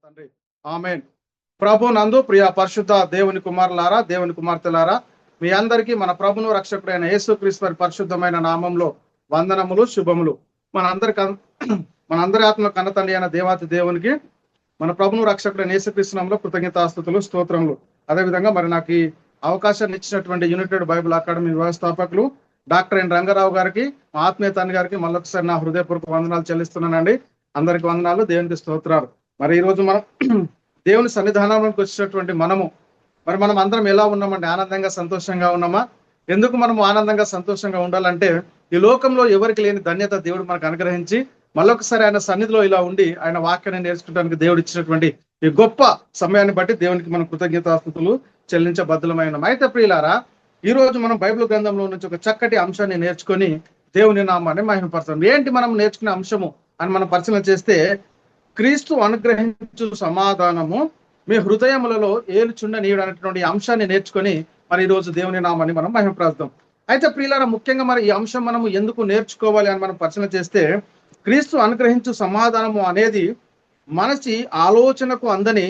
తండ్రి. ఆమేన్. ప్రభు నందు ప్రియ పరిశుద్ధ దేవుని కుమారులారా, దేవుని కుమార్తెలారా, మీ అందరికీ మన ప్రభును రక్షకుడైన యేసుక్రీస్తు వారి పరిశుద్ధమైన నామంలో వందనములు, శుభములు. మనందరి ఆత్మ కన్న తండ్రి అయిన దేవాతి దేవునికి, మన ప్రభును రక్షకుడైన యేసుక్రీస్తు నామములో కృతజ్ఞతాస్తుతులు, స్తోత్రములు. అదేవిధంగా మరి నాకు ఈ అవకాశాన్ని ఇచ్చినటువంటి యునైటెడ్ బైబిల్ అకాడమీ వ్యవస్థాపకులు డాక్టర్ ఎన్ రంగారావు గారికి, మా ఆత్మీయ తండ్రి గారికి మళ్ళొకసారి నా హృదయపూర్వక వందనాలు చెల్లిస్తున్నానండి. అందరికి వందనాలు, దేవునికి స్తోత్రాలు. మరి ఈరోజు మనం దేవుని సన్నిధానంలోకి వచ్చినటువంటి మనం అందరం ఎలా ఉన్నామండి? ఆనందంగా సంతోషంగా ఉన్నామా? ఎందుకు మనం ఆనందంగా సంతోషంగా ఉండాలంటే, ఈ లోకంలో ఎవరికి లేని ధన్యత దేవుడు మనకు అనుగ్రహించి మళ్ళొకసారి ఆయన సన్నిధిలో ఇలా ఉండి ఆయన వాక్యాన్ని నేర్చుకోవడానికి దేవుడు ఇచ్చినటువంటి ఈ గొప్ప సమయాన్ని బట్టి దేవునికి మనం కృతజ్ఞతాస్తుతులు చెల్లించబద్ధులమైన. అయితే ప్రియులారా, ఈ రోజు మనం బైబిల్ గ్రంథంలో నుంచి ఒక చక్కటి అంశాన్ని నేర్చుకొని దేవుని నామాన్ని మహిమపరచాం. ఏంటి మనం నేర్చుకునే అంశము అని మనం పరిశీలన చేస్తే, క్రీస్తు అనుగ్రహించు సమాధానము మీ హృదయములలో ఏలుచుండనీయుడు అనేటువంటి అంశాన్ని నేర్చుకొని మరి ఈ రోజు దేవుని నామాన్ని మనం మహిమపరుద్దాం. అయితే ప్రియులారా, ముఖ్యంగా మరి ఈ అంశం మనము ఎందుకు నేర్చుకోవాలి అని మనం పరిశీలన చేస్తే, క్రీస్తు అనుగ్రహించు సమాధానము అనేది మనసి ఆలోచనకు అందని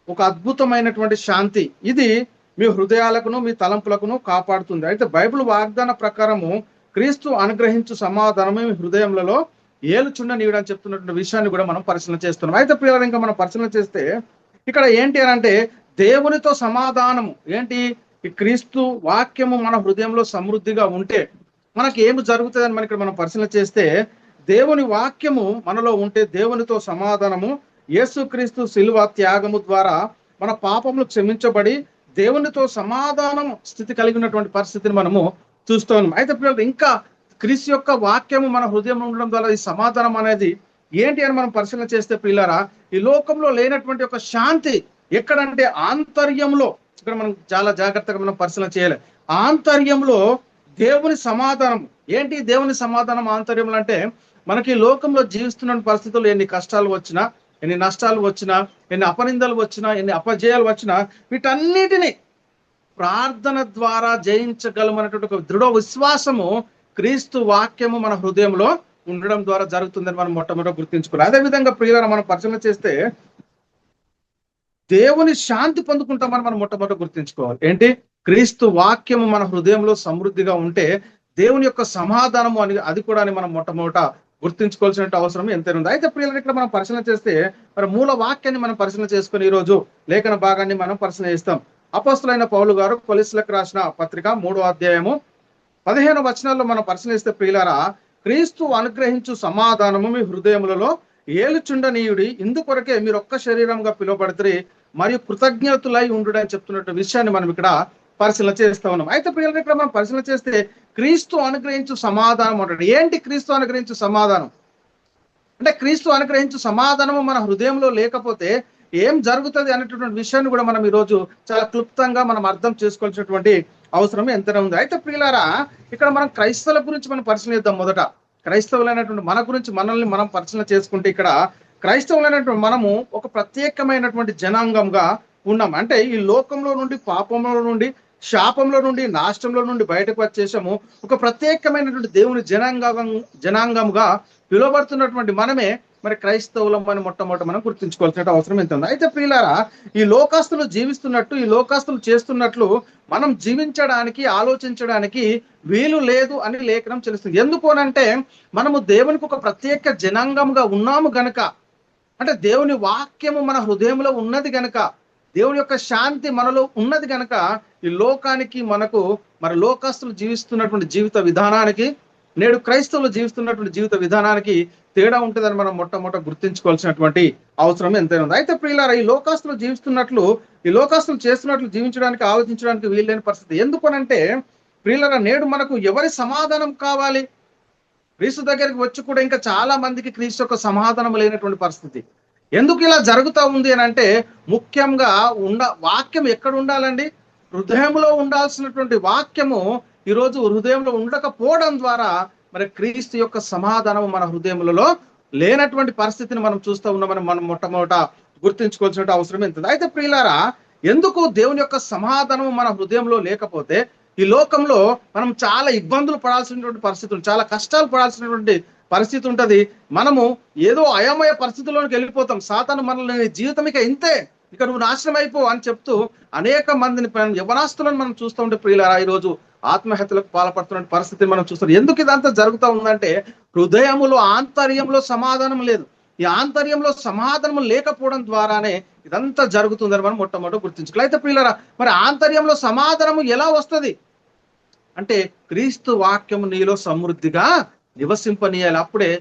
ఒక అద్భుతమైనటువంటి శాంతి. ఇది మీ హృదయాలకును మీ తలంపులకును కాపాడుతుంది. అయితే బైబిల్ వాగ్దాన ప్రకారము క్రీస్తు అనుగ్రహించు సమాధానము మీ హృదయములలో ఏలుచుండనీయుడు అని చెప్తున్నటువంటి విషయాన్ని కూడా మనం పరిశీలన చేస్తున్నాం. అయితే ప్రియులారా, ఇంకా మనం పరిశీలన చేస్తే ఇక్కడ ఏంటి అని అంటే, దేవునితో సమాధానము ఏంటి? ఈ క్రీస్తు వాక్యము మన హృదయంలో సమృద్ధిగా ఉంటే మనకి ఏమి జరుగుతుంది అని ఇక్కడ మనం పరిశీలన చేస్తే, దేవుని వాక్యము మనలో ఉంటే దేవునితో సమాధానము, యేసుక్రీస్తు శిలువ త్యాగము ద్వారా మన పాపములు క్షమించబడి దేవునితో సమాధానం స్థితి కలిగినటువంటి పరిస్థితిని మనము చూస్తూ ఉన్నాం. అయితే పిల్లలు, ఇంకా క్రీస్తు యొక్క వాక్యము మన హృదయంలో ఉండడం ద్వారా ఈ సమాధానం అనేది ఏంటి అని మనం పరిశీలన చేస్తే ప్రియులారా, ఈ లోకంలో లేనటువంటి ఒక శాంతి ఎక్కడంటే ఆంతర్యంలో. ఇక్కడ మనం చాలా జాగ్రత్తగా మనం పరిశీలన చేయాలి. ఆంతర్యంలో దేవుని సమాధానం ఏంటి? దేవుని సమాధానం ఆంతర్యంలో అంటే, మనకి లోకంలో జీవిస్తున్న పరిస్థితుల్లో ఎన్ని కష్టాలు వచ్చినా, ఎన్ని నష్టాలు వచ్చినా, ఎన్ని అపనిందలు వచ్చినా, ఎన్ని అపజయాలు వచ్చినా, వీటన్నిటిని ప్రార్థన ద్వారా జయించగలమనేటువంటి ఒక దృఢ విశ్వాసము క్రీస్తు వాక్యము మన హృదయంలో ఉండడం ద్వారా జరుగుతుందని మనం మొట్టమొదటి గుర్తించుకోవాలి. అదేవిధంగా ప్రియులారా, మనం పరిశీలన చేస్తే దేవుని శాంతి పొందుకుంటామని మనం మొట్టమొదటి గుర్తించుకోవాలి. ఏంటి? క్రీస్తు వాక్యము మన హృదయంలో సమృద్ధిగా ఉంటే దేవుని యొక్క సమాధానము అని అది కూడా మనం మొట్టమొదట గుర్తించుకోవాల్సిన అవసరం ఎంతైనా ఉంది. అయితే ప్రియులారా, ఇక్కడ మనం పరిశీలన చేస్తే మరి మూల వాక్యాన్ని మనం పరిశీలన చేసుకుని ఈ రోజు లేఖన భాగాన్ని మనం పరిశీలన చేస్తాం. అపోస్తులైన పౌలు గారు కొలస్సీలకు రాసిన పత్రిక 3వ అధ్యాయము 15వ వచనాల్లో మనం పరిశీలిస్తే ప్రియులారా, క్రీస్తు అనుగ్రహించు సమాధానము మీ హృదయములలో ఏలుచుండనీయుడి, ఇందుకొరకే మీరు ఒక్క శరీరంగా పిలువబడితే మరియు కృతజ్ఞతులై ఉండు అని చెప్తున్న విషయాన్ని మనం ఇక్కడ పరిశీలన చేస్తా ఉన్నాం. అయితే ప్రియులారా, ఇక్కడ మనం పరిశీలన చేస్తే క్రీస్తు అనుగ్రహించు సమాధానం అంటాడు. ఏంటి క్రీస్తు అనుగ్రహించు సమాధానం అంటే? క్రీస్తు అనుగ్రహించు సమాధానము మన హృదయంలో లేకపోతే ఏం జరుగుతుంది అనేటటువంటి విషయాన్ని కూడా మనం ఈరోజు చాలా క్లుప్తంగా మనం అర్థం చేసుకోవాల్సినటువంటి అవసరం ఎంతనే ఉంది. అయితే ప్రియులారా, ఇక్కడ మనం క్రైస్తవుల గురించి మనం పరిశీలిద్దాం. మొదట క్రైస్తవులైనటువంటి మన గురించి మనల్ని మనం పరిశీలన చేసుకుంటే, ఇక్కడ క్రైస్తవులైనటువంటి మనము ఒక ప్రత్యేకమైనటువంటి జనాంగంగా ఉన్నాం. అంటే ఈ లోకంలో నుండి, పాపంలో నుండి, శాపంలో నుండి, నాశనంలో నుండి బయటకు వచ్చేసాము. ఒక ప్రత్యేకమైనటువంటి దేవుని జనాంగంగా పిలువబడుతున్నటువంటి మనమే మరి క్రైస్తవులం అని మొట్టమొదటి మనం గుర్తించుకోవాల్సిన అవసరం ఎంత ఉంది. అయితే ప్రియులారా, ఈ లోకాస్తులు జీవిస్తున్నట్టు, ఈ లోకాస్తులు చేస్తున్నట్లు మనం జీవించడానికి, ఆలోచించడానికి వీలు లేదు అని లేఖనం తెలుస్తుంది. ఎందుకు అనంటే, మనము దేవునికి ఒక ప్రత్యేక జనాంగంగా ఉన్నాము గనక, అంటే దేవుని వాక్యము మన హృదయంలో ఉన్నది గనక, దేవుని యొక్క శాంతి మనలో ఉన్నది గనక, ఈ లోకానికి మనకు మరి లోకాస్తులు జీవిస్తున్నటువంటి జీవిత విధానానికి, నేడు క్రైస్తవులు జీవిస్తున్నటువంటి జీవిత విధానానికి తేడా ఉంటుందని మనం మొట్టమొదట గుర్తించుకోవాల్సినటువంటి అవసరం ఎంతైనా ఉంది. అయితే ప్రియులారా, ఈ లోకాస్తులు జీవిస్తున్నట్లు, ఈ లోకాస్తులు చేస్తున్నట్లు జీవించడానికి, ఆలోచించడానికి వీల్లేని పరిస్థితి. ఎందుకనంటే ప్రియులారా, నేడు మనకు ఎవరి సమాధానం కావాలి? క్రీస్తు దగ్గరికి వచ్చి కూడా ఇంకా చాలా మందికి క్రీస్తు యొక్క సమాధానం లేనటువంటి పరిస్థితి. ఎందుకు ఇలా జరుగుతూ ఉంది అని అంటే, ముఖ్యంగా వాక్యం ఎక్కడ ఉండాలండి? హృదయంలో ఉండాల్సినటువంటి వాక్యము ఈరోజు హృదయంలో ఉండకపోవడం ద్వారా మరి క్రీస్తు యొక్క సమాధానం మన హృదయములలో లేనటువంటి పరిస్థితిని మనం చూస్తూ ఉన్నామని మనం మొట్టమొదట గుర్తించుకోవాల్సిన అవసరం ఎంత. అయితే ప్రియులారా, ఎందుకు దేవుని యొక్క సమాధానం మన హృదయంలో లేకపోతే ఈ లోకంలో మనం చాలా ఇబ్బందులు పడాల్సినటువంటి పరిస్థితులు, చాలా కష్టాలు పడాల్సినటువంటి పరిస్థితి ఉంటది. మనము ఏదో అయోమయ పరిస్థితుల్లోకి వెళ్ళిపోతాం. సాతాను మనల్ని జీవితం ఇక ఇంతే, ఇక నువ్వు నాశనం అయిపో అని చెప్తూ అనేక మందిని యవనాస్తులను మనం చూస్తూ ఉంటే ప్రియులారా, ఈ రోజు ఆత్మహత్యలకు పాల్పడుతున్న పరిస్థితిని మనం చూస్తాం. ఎందుకు ఇదంతా జరుగుతూ ఉందంటే హృదయములో ఆంతర్యంలో సమాధానం లేదు. ఈ ఆంతర్యంలో సమాధానం లేకపోవడం ద్వారానే ఇదంతా జరుగుతుందని మనం మొట్టమొదటి గుర్తించుకోవాలి. అయితే ప్రియులారా, మరి ఆంతర్యంలో సమాధానము ఎలా వస్తుంది అంటే క్రీస్తు వాక్యము నీలో సమృద్ధిగా నివసింపనీయాలి. అప్పుడే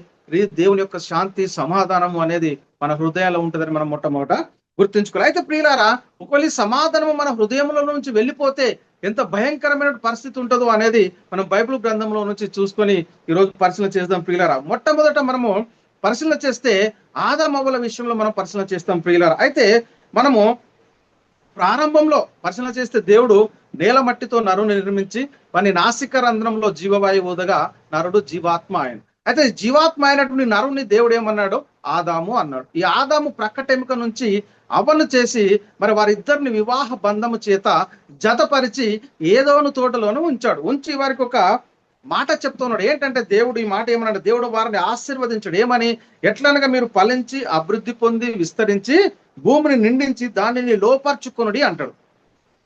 దేవుని యొక్క శాంతి సమాధానము అనేది మన హృదయాల్లో ఉంటుందని మనం మొట్టమొదట గుర్తించుకోవాలి. అయితే ప్రియులారా, ఒకవేళ ఈ సమాధానము మన హృదయంలో నుంచి వెళ్ళిపోతే ఎంత భయంకరమైన పరిస్థితి ఉంటుందో అనేది మనం బైబిల్ గ్రంథంలో నుంచి చూసుకొని ఈరోజు పరిశీలన చేద్దాం ప్రియులారా. మొట్టమొదట మనము పరిశీలన చేస్తే ఆదామవ్వల విషయంలో మనం పరిశీలన చేస్తాం ప్రియులారా. అయితే మనము ప్రారంభంలో పరిశీలన చేస్తే దేవుడు నేల మట్టితో నరుని నిర్మించి వాని నాసిక రంధ్రంలో జీవవాయువు ఊదగా నరుడు జీవాత్మ ఆయన. అయితే జీవాత్మ అయినటువంటి నరుని దేవుడు ఏమన్నాడు? ఆదాము అన్నాడు. ఈ ఆదాము ప్రక్కటెముక నుంచి అవ్వను చేసి మరి వారిద్దరిని వివాహ బంధము చేత జతపరిచి ఏదోను తోటలోను ఉంచాడు. ఉంచి వారికి ఒక మాట చెప్తున్నాడు. ఏంటంటే దేవుడు ఈ మాట ఏమన్నాడు? దేవుడు వారిని ఆశీర్వదించాడు. ఏమని? ఎట్లనగా మీరు ఫలించి అభివృద్ధి పొంది విస్తరించి భూమిని నిండించి దానిని లోపర్చుకొనుడి అంటాడు.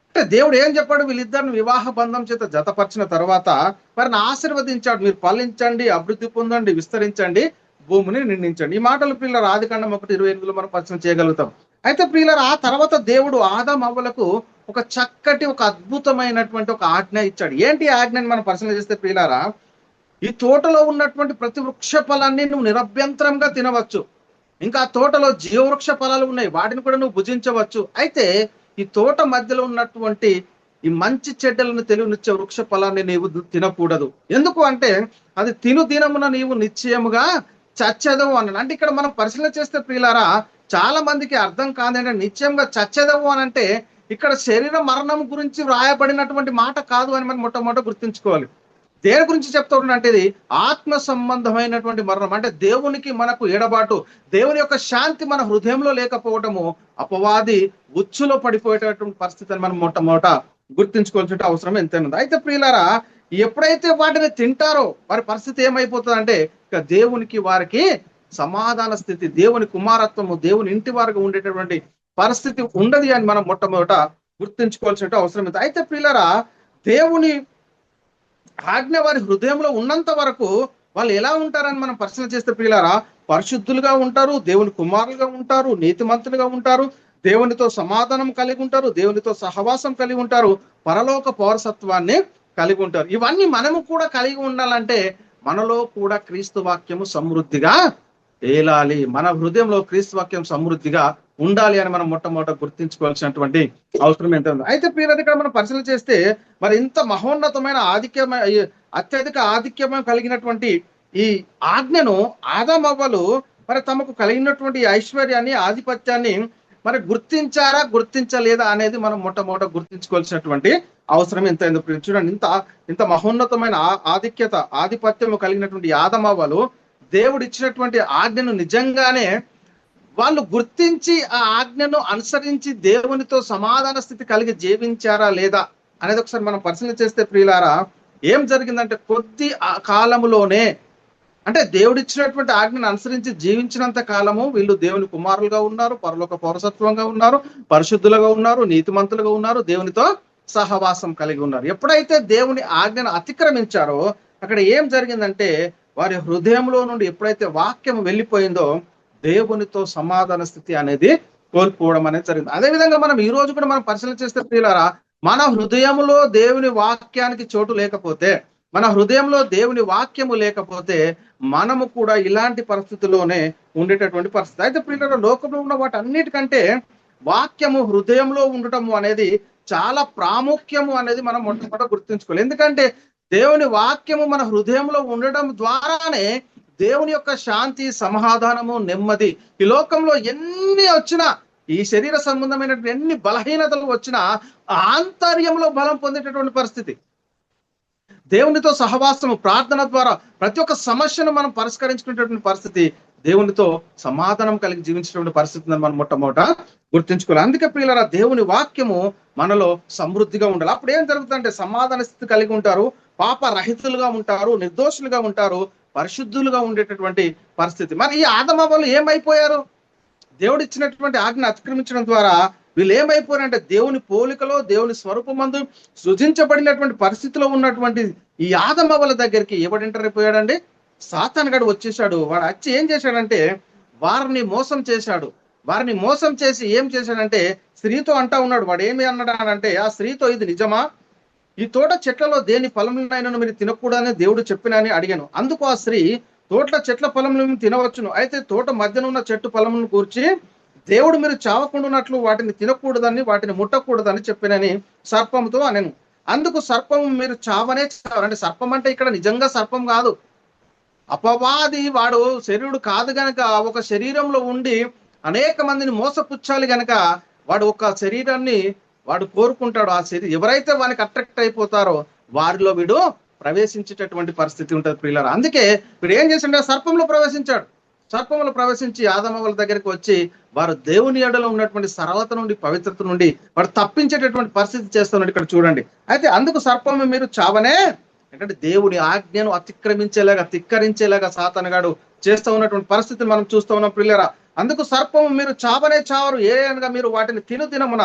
అంటే దేవుడు ఏం చెప్పాడు? వీళ్ళిద్దరిని వివాహ బంధం చేత జతపరిచిన తర్వాత వారిని ఆశీర్వదించాడు. మీరు ఫలించండి, అభివృద్ధి పొందండి, విస్తరించండి, భూమిని నిండించండి. ఈ మాటలు ప్రియులారా ఆదికాండం 1:28 మనం పరిచయం చేయగలుగుతాం. అయితే ప్రియులారా, ఆ తర్వాత దేవుడు ఆదామవ్వలకు ఒక చక్కటి ఒక అద్భుతమైనటువంటి ఒక ఆజ్ఞ ఇచ్చాడు. ఏంటి ఆజ్ఞని మనం పరిశీలన చేస్తే ప్రియులారా, ఈ తోటలో ఉన్నటువంటి ప్రతి వృక్ష ఫలాన్ని నువ్వు నిరభ్యంతరంగా తినవచ్చు. ఇంకా ఆ తోటలో జీవవృక్ష ఫలాలు ఉన్నాయి, వాటిని కూడా నువ్వు భుజించవచ్చు. అయితే ఈ తోట మధ్యలో ఉన్నటువంటి ఈ మంచి చెడ్డలను తెలివినిచ్చే వృక్ష ఫలాన్ని నీవు తినకూడదు. ఎందుకు అంటే అది తిను దినమున నీవు నిశ్చయముగా చచ్చెదవు అన్నాడు. అంటే ఇక్కడ మనం పరిశీలన చేస్తే ప్రియులారా, చాలా మందికి అర్థం కాదంటే నిశ్చయంగా చచ్చెదవు అని అంటే ఇక్కడ శరీర మరణం గురించి వ్రాయబడినటువంటి మాట కాదు అని మనం మొట్టమొదట గుర్తుంచుకోవాలి. దేని గురించి చెప్తా అంటే ఇది ఆత్మ సంబంధమైనటువంటి మరణం. అంటే దేవునికి మనకు ఎడబాటు, దేవుని యొక్క శాంతి మన హృదయంలో లేకపోవటము, అపవాది ఉచ్చులో పడిపోయేటటువంటి పరిస్థితిని మనం మొట్టమొదట గుర్తించుకోవాల్సిన అవసరం ఎంతైనా. అయితే ప్రియులారా, ఎప్పుడైతే వాటిని తింటారో వారి పరిస్థితి ఏమైపోతుంది అంటే ఇక దేవునికి వారికి సమాధాన స్థితి, దేవుని కుమారత్వము, దేవుని ఇంటి వారికి ఉండేటటువంటి పరిస్థితి ఉండదు అని మనం మొట్టమొదట గుర్తించుకోవాల్సిన అవసరం ఉంది. అయితే ప్రియులారా, దేవుని ఆజ్ఞ వారి హృదయంలో ఉన్నంత వరకు వాళ్ళు ఎలా ఉంటారని మనం పరిశీలన చేస్తే ప్రియులారా, పరిశుద్ధులుగా ఉంటారు, దేవుని కుమారులుగా ఉంటారు, నీతిమంతులుగా ఉంటారు, దేవునితో సమాధానం కలిగి ఉంటారు, దేవునితో సహవాసం కలిగి ఉంటారు, పరలోక పౌరసత్వాన్ని కలిగి ఉంటారు. ఇవన్నీ మనము కూడా కలిగి ఉండాలంటే మనలో కూడా క్రీస్తు వాక్యము సమృద్ధిగా ఏలాలి, మన హృదయంలో క్రీస్తు వాక్యం సమృద్ధిగా ఉండాలి అని మనం మొట్టమొదట గుర్తించుకోవాల్సినటువంటి అవసరం ఎంత ఉంది. అయితే ప్రియులారా, ఇక్కడ మనం పరిశీలన చేస్తే మరి ఇంత మహోన్నతమైన అత్యధిక ఆధిక్యం కలిగినటువంటి ఈ ఆజ్ఞను ఆదామవ్వలు మరి తమకు కలిగినటువంటి ఐశ్వర్యాన్ని, ఆధిపత్యాన్ని మరి గుర్తించారా గుర్తించలేదా అనేది మనం మొట్టమొదట గుర్తించుకోవాల్సినటువంటి అవసరం ఎంత. చూడండి, ఇంత మహోన్నతమైన ఆధిపత్యం కలిగినటువంటి ఆదామవ్వలు దేవుడు ఇచ్చినటువంటి ఆజ్ఞను నిజంగానే వాళ్ళు గుర్తించి ఆ ఆజ్ఞను అనుసరించి దేవునితో సమాధాన స్థితి కలిగి జీవించారా లేదా అనేది ఒకసారి మనం పరిశీలన చేస్తే ప్రియులారా, ఏం జరిగిందంటే కొద్ది కాలములోనే, అంటే దేవుడిచ్చినటువంటి ఆజ్ఞను అనుసరించి జీవించినంత కాలము వీళ్ళు దేవుని కుమారులుగా ఉన్నారు, పరలోక పౌరసత్వంగా ఉన్నారు, పరిశుద్ధులుగా ఉన్నారు, నీతిమంతులుగా ఉన్నారు, దేవునితో సహవాసం కలిగి ఉన్నారు. ఎప్పుడైతే దేవుని ఆజ్ఞను అతిక్రమించారో అక్కడ ఏం జరిగిందంటే వారి హృదయంలో నుండి ఎప్పుడైతే వాక్యం వెళ్ళిపోయిందో దేవునితో సమాధాన స్థితి అనేది కోల్పోవడం అనేది జరిగింది. అదేవిధంగా మనం ఈ రోజు కూడా మనం పరిశీలన చేస్తే ప్రియులారా, మన హృదయంలో దేవుని వాక్యానికి చోటు లేకపోతే, మన హృదయంలో దేవుని వాక్యము లేకపోతే మనము కూడా ఇలాంటి పరిస్థితుల్లోనే ఉండేటటువంటి పరిస్థితి. అయితే ప్రియులారా, లోకంలో ఉన్న వాటి అన్నిటికంటే వాక్యము హృదయంలో ఉండటము అనేది చాలా ప్రాముఖ్యము అనేది మనం మొట్టమొదట గుర్తుంచుకోవాలి. ఎందుకంటే దేవుని వాక్యము మన హృదయంలో ఉండడం ద్వారానే దేవుని యొక్క శాంతి, సమాధానము, నెమ్మది ఈ లోకంలో ఎన్ని వచ్చినా, ఈ శరీర సంబంధమైనటువంటి ఎన్ని బలహీనతలు వచ్చినా ఆంతర్యంలో బలం పొందేటటువంటి పరిస్థితి, దేవునితో సహవాసము, ప్రార్థన ద్వారా ప్రతి ఒక్క సమస్యను మనం పరిష్కరించుకునేటటువంటి పరిస్థితి, దేవునితో సమాధానం కలిగి జీవించేటువంటి పరిస్థితిని మనం మొట్టమొదట గుర్తించుకోవాలి. అందుకే ప్రియులారా, దేవుని వాక్యము మనలో సమృద్ధిగా ఉండాలి. అప్పుడు ఏం జరుగుతుందంటే సమాధాన స్థితి కలిగి ఉంటారు, పాప రహితులుగా ఉంటారు, నిర్దోషులుగా ఉంటారు, పరిశుద్ధులుగా ఉండేటటువంటి పరిస్థితి. మరి ఈ ఆదమవ్వలు ఏమైపోయారు? దేవుడు ఇచ్చినటువంటి ఆజ్ఞ అతిక్రమించడం ద్వారా వీళ్ళు ఏమైపోయారంటే దేవుని పోలికలో దేవుని స్వరూపమందు సృజించబడినటువంటి పరిస్థితిలో ఉన్నటువంటి ఈ ఆదమవ్వల దగ్గరికి ఎవడు ఎంటర్ అయిపోయాడండి? సాతానుగాడు వచ్చేసాడు. వాడు వచ్చి ఏం చేశాడంటే వారిని మోసం చేశాడు. వారిని మోసం చేసి ఏం చేశాడంటే స్త్రీతో అంటా ఉన్నాడు. వాడు ఏమి అన్నాడంటే ఆ స్త్రీతో, ఇది నిజమా? ఈ తోట చెట్లలో దేని ఫలములైనా మీరు తినకూడదని దేవుడు చెప్పినని అడిగాను. అందుకు ఆ స్త్రీ, తోటల చెట్ల ఫలములను తినవచ్చును, అయితే తోట మధ్యన ఉన్న చెట్టు ఫలములను కూర్చి దేవుడు మీరు చావకుండా ఉన్నట్లు వాటిని తినకూడదని వాటిని ముట్టకూడదని చెప్పినని సర్పంతో అనెను. అందుకు సర్పం, మీరు చావనే చావరు. అంటే సర్పం అంటే ఇక్కడ నిజంగా సర్పం కాదు, అపవాది. వాడు శరీరుడు కాదు గనక ఒక శరీరంలో ఉండి అనేక మందిని మోసపుచ్చాలి గనక వాడు ఒక శరీరాన్ని వాడు కోరుకుంటాడు. ఆ శరీరం ఎవరైతే వానికి అట్రాక్ట్ అయిపోతారో వారిలో వీడు ప్రవేశించేటటువంటి పరిస్థితి ఉంటుంది ప్రియులారా. అందుకే వీడు ఏం చేసిండే సర్పంలో ప్రవేశించాడు. సర్పంలో ప్రవేశించి ఆదమవ్వల దగ్గరికి వచ్చి వారు దేవుని ఎడలో ఉన్నటువంటి సరళత నుండి, పవిత్రత నుండి వాడు తప్పించేటటువంటి పరిస్థితి చేస్తున్నాడు. ఇక్కడ చూడండి. అయితే అందుకు సర్పం, మీరు చావనే, ఎందుకంటే దేవుని ఆజ్ఞను అతిక్రమించేలాగా, ధిక్కరించేలాగా సాతానుగాడు చేస్తూ ఉన్నటువంటి పరిస్థితిని మనం చూస్తూ ఉన్నాం ప్రియులారా. అందుకు సర్పం, మీరు చావనే చావరు, ఏ అనగా మీరు వాటిని తినమున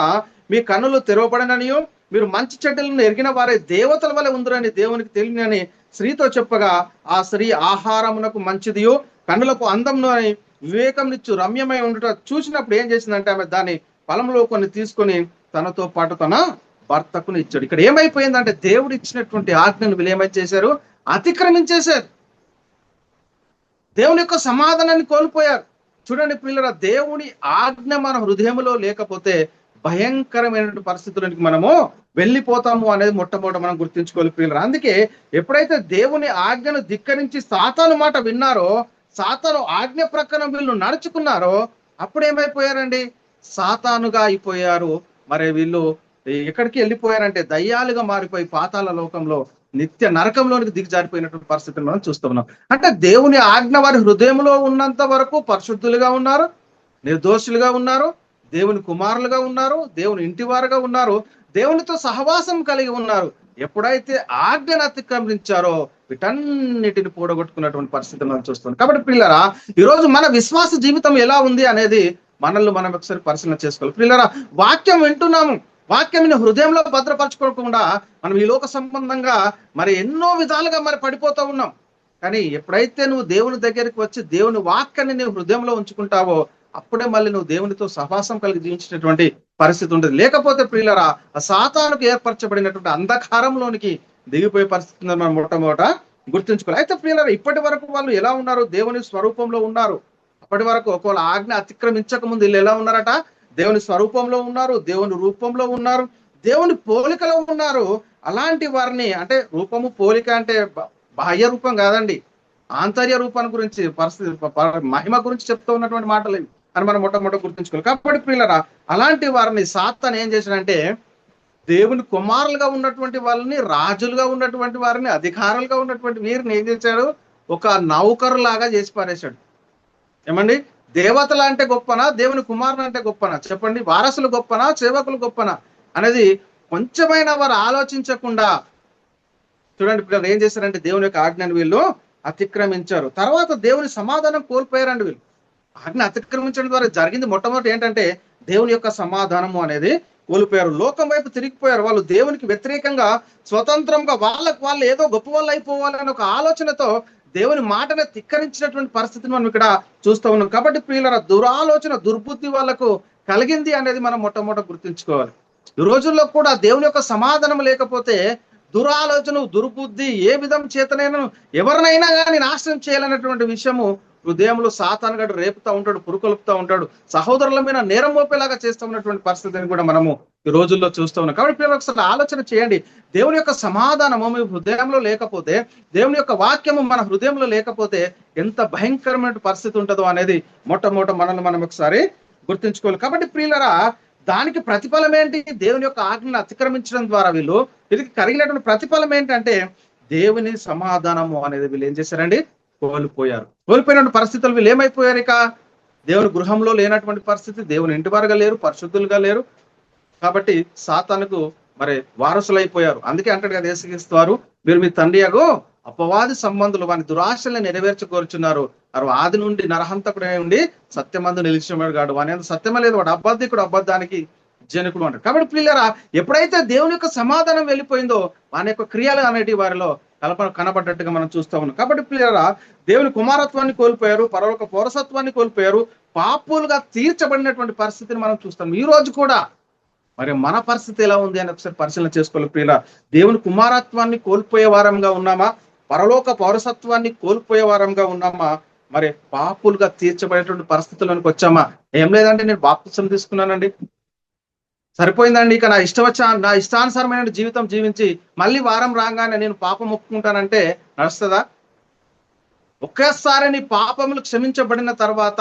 మీ కన్నులు తెరవబడననియు మీరు మంచి చెడ్డలను ఎరిగిన వారే దేవతల వలె ఉందరని దేవునికి తెలియని స్త్రీతో చెప్పగా, ఆ స్త్రీ ఆహారమునకు మంచిదియు కన్నులకు అందమును అని వివేకంనిచ్చు రమ్యమై ఉండుట చూసినప్పుడు ఏం చేసిందంటే ఆమె దాని ఫలంలో కొన్ని తీసుకొని తనతో పాటు తన భర్తకుని ఇచ్చాడు. ఇక్కడ ఏమైపోయిందంటే దేవుడు ఇచ్చినటువంటి ఆజ్ఞను వీళ్ళు ఏమై చేశారు? అతిక్రమించేశారు. దేవుని యొక్క సమాధానాన్ని కోల్పోయారు. చూడండి పిల్లల, దేవుని ఆజ్ఞ మన హృదయంలో లేకపోతే భయంకరమైనటువంటి పరిస్థితులకి మనము వెళ్ళిపోతాము అనేది మొట్టమొదట మనం గుర్తుంచుకోవాలి పిల్లలు. అందుకే ఎప్పుడైతే దేవుని ఆజ్ఞను ధిక్కరించి సాతాను మాట విన్నారో, సాతాను ఆజ్ఞ ప్రకారం వీళ్ళు నడుచుకున్నారో, అప్పుడు ఏమైపోయారండి? సాతానుగా అయిపోయారు. మరి వీళ్ళు ఎక్కడికి వెళ్ళిపోయారంటే దయ్యాలుగా మారిపోయి పాతాళ లోకంలో నిత్య నరకంలోనికి దిగజారిపోయినటువంటి పరిస్థితిని మనం చూస్తున్నాం. అంటే దేవుని ఆజ్ఞ వారి హృదయంలో ఉన్నంత వరకు పరిశుద్ధులుగా ఉన్నారు, నిర్దోషులుగా ఉన్నారు, దేవుని కుమారులుగా ఉన్నారు, దేవుని ఇంటివారుగా ఉన్నారు, దేవునితో సహవాసం కలిగి ఉన్నారు. ఎప్పుడైతే ఆజ్ఞను అతిక్రమించారో వీటన్నిటిని పూడగొట్టుకున్నటువంటి పరిస్థితిని మనం చూస్తున్నాం. కాబట్టి పిల్లరా, ఈరోజు మన విశ్వాస జీవితం ఎలా ఉంది అనేది మనల్ని మనం ఒకసారి పరిశీలన చేసుకోవాలి. పిల్లరా, వాక్యం వింటున్నాము, వాక్యం హృదయంలో భద్రపరచుకోకుండా మనం ఈ లోక సంబంధంగా మరి ఎన్నో విధాలుగా మరి పడిపోతూ ఉన్నాం. కానీ ఎప్పుడైతే నువ్వు దేవుని దగ్గరికి వచ్చి దేవుని వాక్యాన్ని నువ్వు హృదయంలో ఉంచుకుంటావో అప్పుడే మళ్ళీ నువ్వు దేవునితో సహవాసం కలిగి జీవించేటటువంటి పరిస్థితి ఉంటుంది. లేకపోతే ప్రియులరా, ఆ సాతానుకు ఏర్పరచబడినటువంటి అంధకారంలోనికి దిగిపోయే పరిస్థితి మనం మొట్టమొదట గుర్తుంచుకోవాలి. అయితే ప్రియులరా, ఇప్పటి వరకు వాళ్ళు ఎలా ఉన్నారు? దేవుని స్వరూపంలో ఉన్నారు. అప్పటి వరకు ఒకవేళ ఆజ్ఞ అతిక్రమించక ముందు వీళ్ళు ఎలా ఉన్నారట? దేవుని స్వరూపంలో ఉన్నారు, దేవుని రూపంలో ఉన్నారు, దేవుని పోలికలో ఉన్నారు. అలాంటి వారిని, అంటే రూపము పోలిక అంటే బాహ్య రూపం కాదండి, ఆంతర్య రూపాన్ని గురించి, పరిస్థితి మహిమ గురించి చెప్తూ ఉన్నటువంటి మాటలు అని మనం మొట్టమొదటి గుర్తుంచుకోవాలి. కాబట్టి ప్రియులరా, అలాంటి వారిని సాతాను ఏం చేశాడంటే దేవుని కుమారులుగా ఉన్నటువంటి వాళ్ళని, రాజులుగా ఉన్నటువంటి వారిని, అధికారులుగా ఉన్నటువంటి వీరిని ఏం చేశాడు? ఒక నౌకరు లాగా చేసి పారేశాడు. ఏమండి, దేవతలు అంటే గొప్పనా, దేవుని కుమారులు అంటే గొప్పనా? చెప్పండి. వారసులు గొప్పనా, సేవకులు గొప్పనా అనేది కొంచెమైనా వారు ఆలోచించకుండా చూడండి పిల్లలు ఏం చేశారంటే దేవుని యొక్క ఆజ్ఞను వీళ్ళు అతిక్రమించారు. తర్వాత దేవుని సమాధానం కోల్పోయారండి వీళ్ళు. ఆజ్ఞ అతిక్రమించడం ద్వారా జరిగింది మొట్టమొదటి ఏంటంటే దేవుని యొక్క సమాధానము అనేది కోల్పోయారు. లోకం వైపు తిరిగిపోయారు. వాళ్ళు దేవునికి వ్యతిరేకంగా స్వతంత్రంగా వాళ్ళకు వాళ్ళు ఏదో గొప్ప వాళ్ళు అయిపోవాలని ఒక ఆలోచనతో దేవుని మాటనే ధిక్కరించినటువంటి పరిస్థితిని మనం ఇక్కడ చూస్తూ ఉన్నాం. కాబట్టి ప్రియులరా, దురాలోచన, దుర్బుద్ధి వాళ్ళకు కలిగింది అనేది మనం మొట్టమొదటి గుర్తుంచుకోవాలి. ఈ రోజుల్లో కూడా దేవుని యొక్క సమాధానం లేకపోతే దురాలోచన, దుర్బుద్ధి ఏ విధం చేతనైనా ఎవరినైనా కానీ నాశనం చేయాలనేటువంటి విషయము హృదయంలో సాతానుగాడు రేపుతా ఉంటాడు, పురుకొలుపుతా ఉంటాడు, సహోదరుల మీద నేరం మోపేలాగా చేస్తూ ఉన్నటువంటి పరిస్థితిని కూడా మనము ఈ రోజుల్లో చూస్తూ ఉన్నాం. కాబట్టి పిల్లలు ఒకసారి ఆలోచన చేయండి. దేవుని యొక్క సమాధానము మీ హృదయంలో లేకపోతే, దేవుని యొక్క వాక్యము మన హృదయంలో లేకపోతే ఎంత భయంకరమైన పరిస్థితి ఉంటుందో అనేది మొట్టమొదట మనల్ని మనం ఒకసారి గుర్తుంచుకోవాలి. కాబట్టి ప్రియులరా, దానికి ప్రతిఫలం ఏంటి? దేవుని యొక్క ఆజ్ఞను అతిక్రమించడం ద్వారా వీళ్ళు వీళ్ళకి కలిగినటువంటి ప్రతిఫలం ఏంటంటే దేవుని సమాధానము అనేది వీళ్ళు ఏం చేశారండి? కోల్పోయారు. కోల్పోయినటువంటి పరిస్థితులు వీళ్ళు ఏమైపోయారు? ఇక దేవుని గృహంలో లేనటువంటి పరిస్థితి, దేవుని ఇంటి వారుగా లేరు, పరిశుద్ధులుగా లేరు. కాబట్టి సాతానుకు మరి వారసులైపోయారు. అందుకే అంటాడు కదా యేసుక్రీస్తు వారు, మీరు మీ తండ్రి యగు అపవాది సంబంధులు వాని దురాశల్ని నెరవేర్చుకోరుచున్నారు. వారు ఆది నుండి నరహంతకుడే ఉండి సత్యమందు నిలిచినాడు కాడు. వాని అంత సత్యమే లేదు, వాడు అబద్ధికుడు, అబద్ధానికి జనకుడు అంటారు. కాబట్టి పిల్లరా, ఎప్పుడైతే దేవుని యొక్క సమాధానం వెళ్ళిపోయిందో వాని యొక్క క్రియలు అనేటివి వారిలో కనబడ్డట్టుగా మనం చూస్తా ఉన్నాం. కాబట్టి పిల్లరా, దేవుని కుమారత్వాన్ని కోల్పోయారు, పరలోక పౌరసత్వాన్ని కోల్పోయారు, పాపులుగా తీర్చబడినటువంటి పరిస్థితిని మనం చూస్తాం. ఈ రోజు కూడా మరి మన పరిస్థితి ఎలా ఉంది అని ఒకసారి పరిశీలన చేసుకోవాలి ప్రియుల. దేవుని కుమారత్వాన్ని కోల్పోయే వారంగా ఉన్నామా, పరలోక పౌరసత్వాన్ని కోల్పోయే వారంగా ఉన్నామా, మరి పాపులుగా తీర్చబడేటువంటి పరిస్థితుల్లోనికి వచ్చామా? ఏం లేదంటే నేను బాప్తిసం తీసుకున్నానండి, సరిపోయిందండి, ఇక నా ఇష్టానుసారమైన జీవితం జీవించి మళ్ళీ వారం రాగానే నేను పాపం ఒప్పుకుంటానంటే నడుస్తుందా? ఒకేసారి నీ పాపములు క్షమించబడిన తర్వాత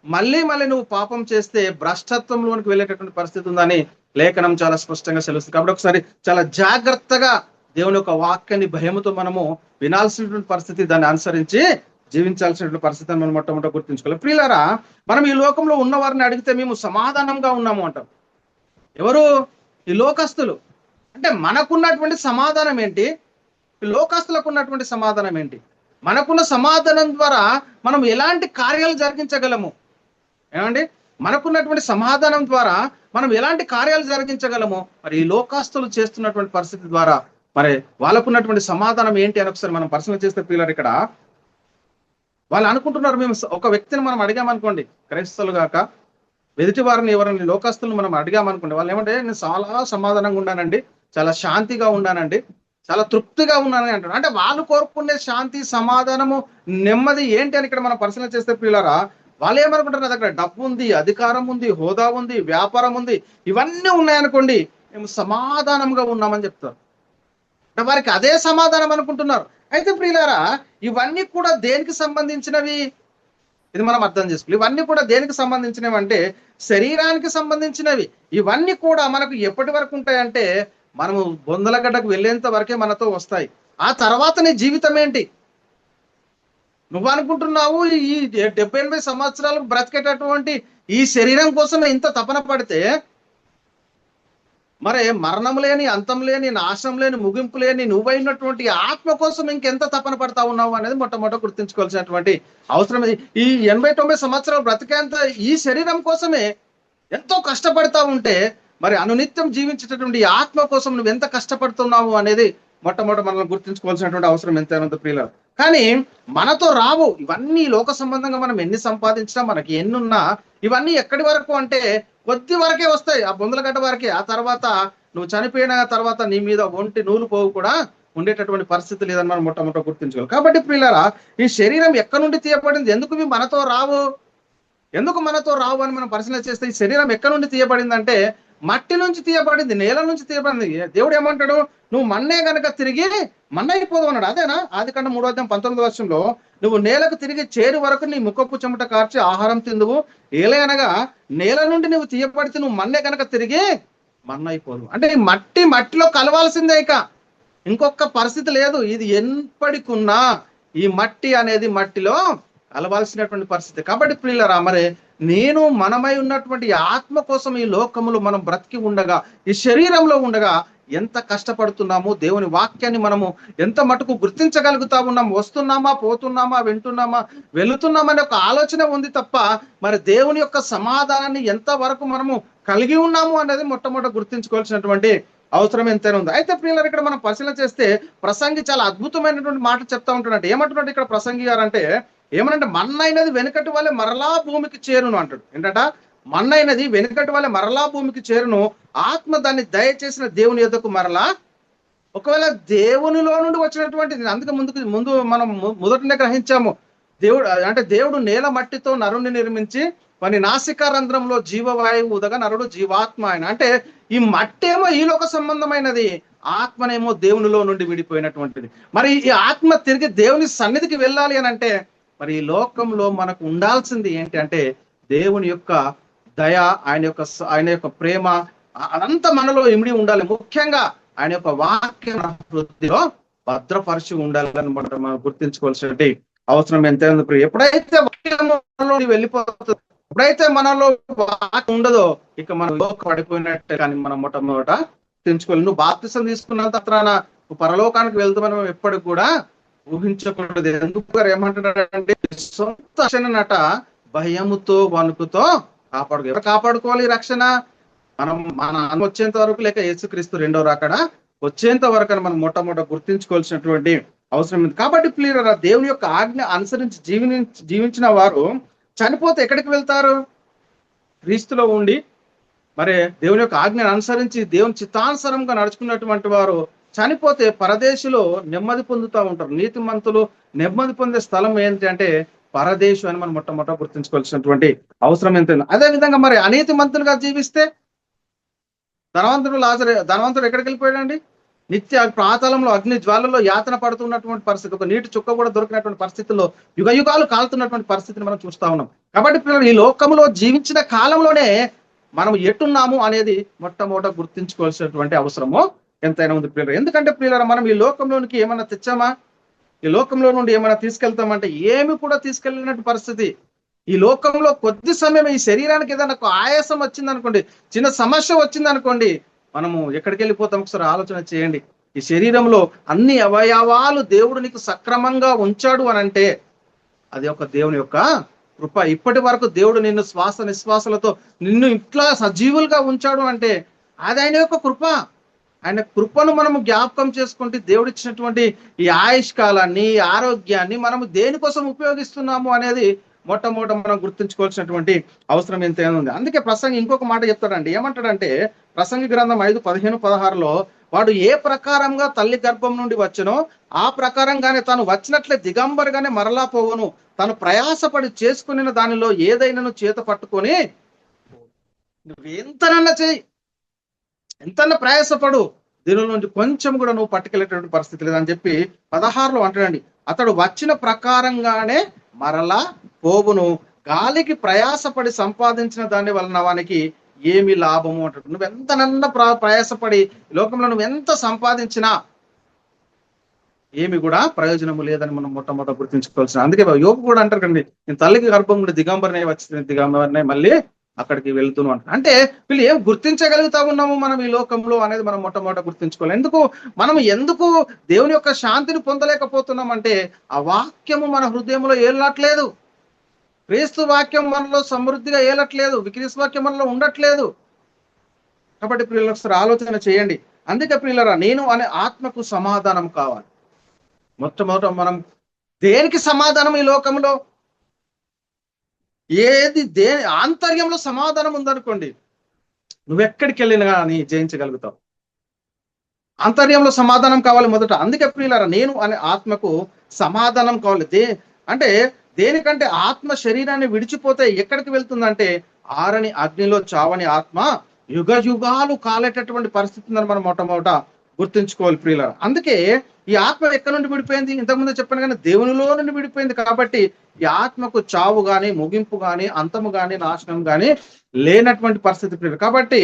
మళ్ళీ నువ్వు పాపం చేస్తే భ్రష్టత్వంలోనికి వెళ్ళేటటువంటి పరిస్థితి ఉందని లేఖనం చాలా స్పష్టంగా సెలవుస్తుంది. కాబట్టి ఒకసారి చాలా జాగ్రత్తగా దేవుని యొక్క వాక్యాన్ని భయముతో మనము వినాల్సినటువంటి పరిస్థితి, దాన్ని అనుసరించి జీవించాల్సినటువంటి పరిస్థితిని మనం మొట్టమొదటి గుర్తుంచుకోవాలి. ప్రియులారా, మనం ఈ లోకంలో ఉన్న వారిని అడిగితే మేము సమాధానంగా ఉన్నాము అంటాం. ఎవరు? ఈ లోకస్తులు. అంటే మనకున్నటువంటి సమాధానం ఏంటి, లోకస్తులకు ఉన్నటువంటి సమాధానం ఏంటి? మనకున్న సమాధానం ద్వారా మనం ఎలాంటి కార్యాలు జరిగించగలము? ఏమండి, మనకున్నటువంటి సమాధానం ద్వారా మనం ఎలాంటి కార్యాలు జరిగించగలము? మరి ఈ లోకస్తులు చేస్తున్నటువంటి పరిస్థితి ద్వారా మరి వాళ్ళకున్నటువంటి సమాధానం ఏంటి అని ఒకసారి మనం పరిశీలన చేస్తే పిల్లలు, ఇక్కడ వాళ్ళు అనుకుంటున్నారు, మేము ఒక వ్యక్తిని మనం అడిగామనుకోండి, క్రైస్తవులు గాక ఎదుటి వారిని ఎవరిని లోకస్తులను మనం అడిగామనుకోండి, వాళ్ళు ఏమంటే నేను చాలా సమాధానంగా ఉన్నానండి, చాలా శాంతిగా ఉన్నానండి, చాలా తృప్తిగా ఉన్నానని అంటారు. అంటే వాళ్ళు కోరుకునే శాంతి, సమాధానము, నెమ్మది ఏంటి అని ఇక్కడ మనం పరిశీలన చేస్తే పిల్లరా, వాళ్ళు ఏమనుకుంటారు, నా దగ్గర డబ్బు ఉంది, అధికారం ఉంది, హోదా ఉంది, వ్యాపారం ఉంది, ఇవన్నీ ఉన్నాయనుకోండి, మేము సమాధానంగా ఉన్నామని చెప్తారు. అంటే వారికి అదే సమాధానం అనుకుంటున్నారు. అయితే ప్రియులారా, ఇవన్నీ కూడా దేనికి సంబంధించినవి? ఇది మనం అర్థం చేసుకోవాలి. ఇవన్నీ కూడా దేనికి సంబంధించినవి అంటే శరీరానికి సంబంధించినవి. ఇవన్నీ కూడా మనకు ఎప్పటి వరకు ఉంటాయంటే మనము బొందలగడ్డకు వెళ్ళేంత వరకే మనతో వస్తాయి. ఆ తర్వాత నీ జీవితం ఏంటి? నువ్వు అనుకుంటున్నావు ఈ 70-80 సంవత్సరాలు బ్రతికేటటువంటి ఈ శరీరం కోసం ఇంత తపన పడితే, మరి మరణం లేని, అంతం లేని, నాశనం లేని, ముగింపు లేని నువ్వైనటువంటి ఆత్మ కోసం ఇంకెంత తపన పడతా ఉన్నావు అనేది మొట్టమొదట గుర్తుంచుకోవాల్సినటువంటి అవసరం. ఈ 80-90 సంవత్సరాలు బ్రతికేంత ఈ శరీరం కోసమే ఎంతో కష్టపడతా ఉంటే, మరి అనునిత్యం జీవించేటటువంటి ఆత్మ కోసం నువ్వు ఎంత కష్టపడుతున్నావు అనేది మొట్టమొదటి మనం గుర్తుంచుకోవాల్సినటువంటి అవసరం ఎంతైనా ప్రియులారా. కానీ మనతో రావు ఇవన్నీ. లోక సంబంధంగా మనం ఎన్ని సంపాదించినా, మనకి ఎన్నున్నా, ఇవన్నీ ఎక్కడి వరకు అంటే కొద్ది వరకే వస్తాయి, ఆ బొందలగడ్డ వరకే. ఆ తర్వాత నువ్వు చనిపోయిన తర్వాత నీ మీద ఒంటి నూలు పోవు కూడా ఉండేటటువంటి పరిస్థితి లేదని మనం మొట్టమొదటి గుర్తించుకోవాలి. కాబట్టి ప్రియులారా, ఈ శరీరం ఎక్కడి నుండి తీయబడింది, ఎందుకు మనతో రావు అని మనం పరిశీలన చేస్తే, ఈ శరీరం ఎక్కడి నుండి తీయబడిందంటే మట్టి నుంచి తీయబడింది, నేల నుంచి తీయబడింది. దేవుడు ఏమంటాడు, నువ్వు మన్నే గనక తిరిగి మన్న అయిపోదు అన్నాడు. అదేనా? ఆదికాండం 3:19 నువ్వు నేలకు తిరిగి చేరు వరకు నీ ముఖపు చెమట కార్చి ఆహారం తిందువు, ఏలయనగా నేల నుండి నువ్వు తీయబడితే నువ్వు మన్నే గనక తిరిగి మన్న అయిపోదు. అంటే ఈ మట్టిలో కలవాల్సిందే, ఇక ఇంకొక పరిస్థితి లేదు. ఇది ఎప్పటికున్నా ఈ మట్టి అనేది మట్టిలో కలవాల్సినటువంటి పరిస్థితి. కాబట్టి ప్రియులారా, మరి మనమై ఉన్నటువంటి ఆత్మ కోసం ఈ లోకములు మనం బ్రతికి ఉండగా, ఈ శరీరంలో ఉండగా ఎంత కష్టపడుతున్నాము, దేవుని వాక్యాన్ని మనము ఎంత మటుకు గుర్తించగలుగుతా ఉన్నాము, వస్తున్నామా, పోతున్నామా, వింటున్నామా, వెళుతున్నామా అనే ఒక ఆలోచన ఉంది తప్ప, మరి దేవుని యొక్క సమాధానాన్ని ఎంత వరకు మనము కలిగి ఉన్నాము అనేది మొట్టమొదటి గుర్తించుకోవాల్సినటువంటి అవసరం ఎంతైనా ఉంది. అయితే ప్రియులారా, ఇక్కడ మనం పరిశీలన చేస్తే ప్రసంగి చాలా అద్భుతమైనటువంటి మాట చెప్తా ఉంటున్నట్టు. ఏమంటున్నట్టు ఇక్కడ ప్రసంగి గారు అంటే, ఏమనంటే మన్నైనది వెనుకటి వాళ్ళే మరలా భూమికి చేరును అంటాడు. ఏంటంట? మన్నైనది వెనుకటి వాళ్ళే మరలా భూమికి చేరును, ఆత్మ దాన్ని దయచేసిన దేవుని యొద్దకు మరలా. ఒకవేళ దేవునిలో నుండి వచ్చినటువంటి, అందుకే ముందు మనం మొదటనే గ్రహించాము, దేవుడు నేల మట్టితో నరుని నిర్మించి వాని నాసికా రంధ్రంలో జీవవాయువు ఉదగా నరుడు జీవాత్మ ఆయన. అంటే ఈ మట్టి ఏమో ఈ లోక సంబంధమైనది, ఆత్మనేమో దేవునిలో నుండి విడిపోయినటువంటిది. మరి ఈ ఆత్మ తిరిగి దేవుని సన్నిధికి వెళ్ళాలి అని అంటే, మరి ఈ లోకంలో మనకు ఉండాల్సింది ఏంటి అంటే దేవుని యొక్క దయ, ఆయన యొక్క ప్రేమ, అదంతా మనలో ఇమిడి ఉండాలి. ముఖ్యంగా ఆయన యొక్క వాక్యం హృదయంలో భద్రపరిచి ఉండాలని మనం గుర్తించుకోవాల్సిన అవసరం ఎంతైనా ఉంది. ఎప్పుడైతే వాక్యంలో వెళ్ళిపోతుందో, ఎప్పుడైతే మనలో వాక్యం ఉండదో, ఇక మనం పడిపోయినట్టే. కానీ మనం మొట్టమొదట గుర్తించుకోవాలి. నువ్వు బాప్తిసం తీసుకున్న తర్వాత పరలోకానికి వెళ్తామని మనం ఎప్పటికి కూడా ఊహించకూడదు. ఎందుకు ఏమంటున్నాడంటే సొంత రక్షణనట భయముతో వణుకుతో ఎవరు కాపాడుకోవాలి ఈ రక్షణ? మనం మన వచ్చేంత వరకు, లేక యేసుక్రీస్తు రెండో రాకడ వచ్చేంత వరకు అని మనం మొట్టమొదట గుర్తించుకోవాల్సినటువంటి అవసరం ఉంది. కాబట్టి ప్రియులారా, దేవుని యొక్క ఆజ్ఞ అనుసరించి జీవించిన వారు చనిపోతే ఎక్కడికి వెళ్తారు? క్రీస్తులో ఉండి మరి దేవుని యొక్క ఆజ్ఞను అనుసరించి దేవుని చిత్తానుసారంగా నడుచుకున్నటువంటి వారు చనిపోతే పరదేశులో నెమ్మది పొందుతూ ఉంటారు. నీతిమంతులు నెమ్మది పొందే స్థలం ఏంటి అంటే పరదేశు అని మనం మొట్టమొదట గుర్తుంచుకోవాల్సినటువంటి అవసరం ఎంత. అదే విధంగా మరి అనీతిమంతులుగా జీవిస్తే ధనవంతుడు ఎక్కడికి వెళ్ళిపోయాడండి? నిత్య పాతాళంలో అగ్ని జ్వాలలో యాతన పడుతున్నటువంటి పరిస్థితి, ఒక నీటి చుక్క కూడా దొరికినటువంటి పరిస్థితుల్లో యుగ యుగాలు కాలుతున్నటువంటి పరిస్థితిని మనం చూస్తా ఉన్నాం. కాబట్టి పిల్లలు, ఈ లోకంలో జీవించిన కాలంలోనే మనం ఎట్టున్నాము అనేది మొట్టమొదట గుర్తించుకోవాల్సినటువంటి అవసరము ఎంతైనా ఉంది ప్రియులు. ఎందుకంటే ప్రియుల, మనం ఈ లోకంలోనికి ఏమైనా తెచ్చామా? ఈ లోకంలో నుండి ఏమైనా తీసుకెళ్తామంటే ఏమి కూడా తీసుకెళ్ళినట్టు పరిస్థితి. ఈ లోకంలో కొద్ది సమయం ఈ శరీరానికి ఏదైనా ఆయాసం వచ్చింది అనుకోండి, చిన్న సమస్య వచ్చింది అనుకోండి, మనము ఎక్కడికి వెళ్ళిపోతాం? ఒకసారి ఆలోచన చేయండి. ఈ శరీరంలో అన్ని అవయవాలు దేవుడు నీకు సక్రమంగా ఉంచాడు అని అంటే అది ఒక దేవుని యొక్క కృప. ఇప్పటి వరకు దేవుడు నిన్ను శ్వాస నిశ్వాసాలతో నిన్ను ఇట్లా సజీవులుగా ఉంచాడు అంటే అది ఆయన యొక్క కృప. ఆయన కృపను మనము జ్ఞాపకం చేసుకుంటే దేవుడు ఇచ్చినటువంటి ఈ ఆయుష్కాలాన్ని, ఈ ఆరోగ్యాన్ని మనము దేనికోసం ఉపయోగిస్తున్నాము అనేది మొట్టమొదట మనం గుర్తుంచుకోవాల్సినటువంటి అవసరం ఎంతైనా ఉంది. అందుకే ప్రసంగి ఇంకొక మాట చెప్తాడండి. ఏమంటాడంటే ప్రసంగి గ్రంథం 5:15-16లో వాడు ఏ ప్రకారంగా తల్లి గర్భం నుండి వచ్చనో ఆ ప్రకారంగానే తాను వచ్చినట్లే దిగంబరిగానే మరలా పోవును. తను ప్రయాసపడి చేసుకుని దానిలో ఏదైనాను చేత పట్టుకొని నువ్వు ఎంతనన్నా చేయి, ఎంతన్నా ప్రయాసపడు, దీని నుండి కొంచెం కూడా నువ్వు పట్టుకెళ్ళేటువంటి పరిస్థితి లేదని చెప్పి 16లో అంటాడండి. అతడు వచ్చిన ప్రకారంగానే మరలా పోవును, గాలికి ప్రయాసపడి సంపాదించిన దాని వలన వానికి ఏమి లాభము అంటాడు. నువ్వు ఎంతనన్నా ప్రయాసపడి లోకంలో నువ్వు ఎంత సంపాదించినా ఏమి కూడా ప్రయోజనము లేదని మనం మొట్టమొదట గుర్తించుకోవాల్సిన. అందుకే యోగు కూడా అంటారు కండి, నేను తల్లికి గర్భం నుండి దిగంబరనే వచ్చింది, దిగంబరనే మళ్ళీ అక్కడికి వెళ్తున్నాం అంటారు. అంటే వీళ్ళు ఏం గుర్తించగలుగుతా ఉన్నాము మనం ఈ లోకంలో అనేది మనం మొట్టమొదట గుర్తించుకోవాలి. ఎందుకు దేవుని యొక్క శాంతిని పొందలేకపోతున్నాం అంటే ఆ వాక్యము మన హృదయంలో ఏలట్లేదు. క్రీస్తు వాక్యం మనలో సమృద్ధిగా ఏలట్లేదు, క్రీస్తు వాక్యం మనలో ఉండట్లేదు. కాబట్టి ప్రియులు ఒకసారి ఆలోచన చేయండి. అందుకే ప్రియులరా, నేను అనే ఆత్మకు సమాధానం కావాలి. మొట్టమొదట మనం దేనికి సమాధానం? ఈ లోకంలో దేని ఆంతర్యంలో సమాధానం ఉందనుకోండి, నువ్వెక్కడికి వెళ్ళినా కానీ జయించగలుగుతావు. ఆంతర్యంలో సమాధానం కావాలి మొదట. అందుకే ప్రియులారా, నేను అనే ఆత్మకు సమాధానం కావాలి. అంటే దేనికంటే ఆత్మ శరీరాన్ని విడిచిపోతే ఎక్కడికి వెళ్తుందంటే ఆరని అగ్నిలో చావని ఆత్మ యుగ యుగాలు కాలేటటువంటి పరిస్థితి మనం మొట్టమొదట గుర్తుంచుకోవాలి ప్రియులారా. అందుకే ఈ ఆత్మ ఎక్కడి నుండి విడిపోయింది? ఇంతకుముందు చెప్పాను కానీ దేవునిలో నుండి విడిపోయింది. కాబట్టి ఈ ఆత్మకు చావు గాని, ముగింపు గాని, అంతము గాని, నాశనం గాని లేనటువంటి పరిస్థితి ప్రియులు. కాబట్టి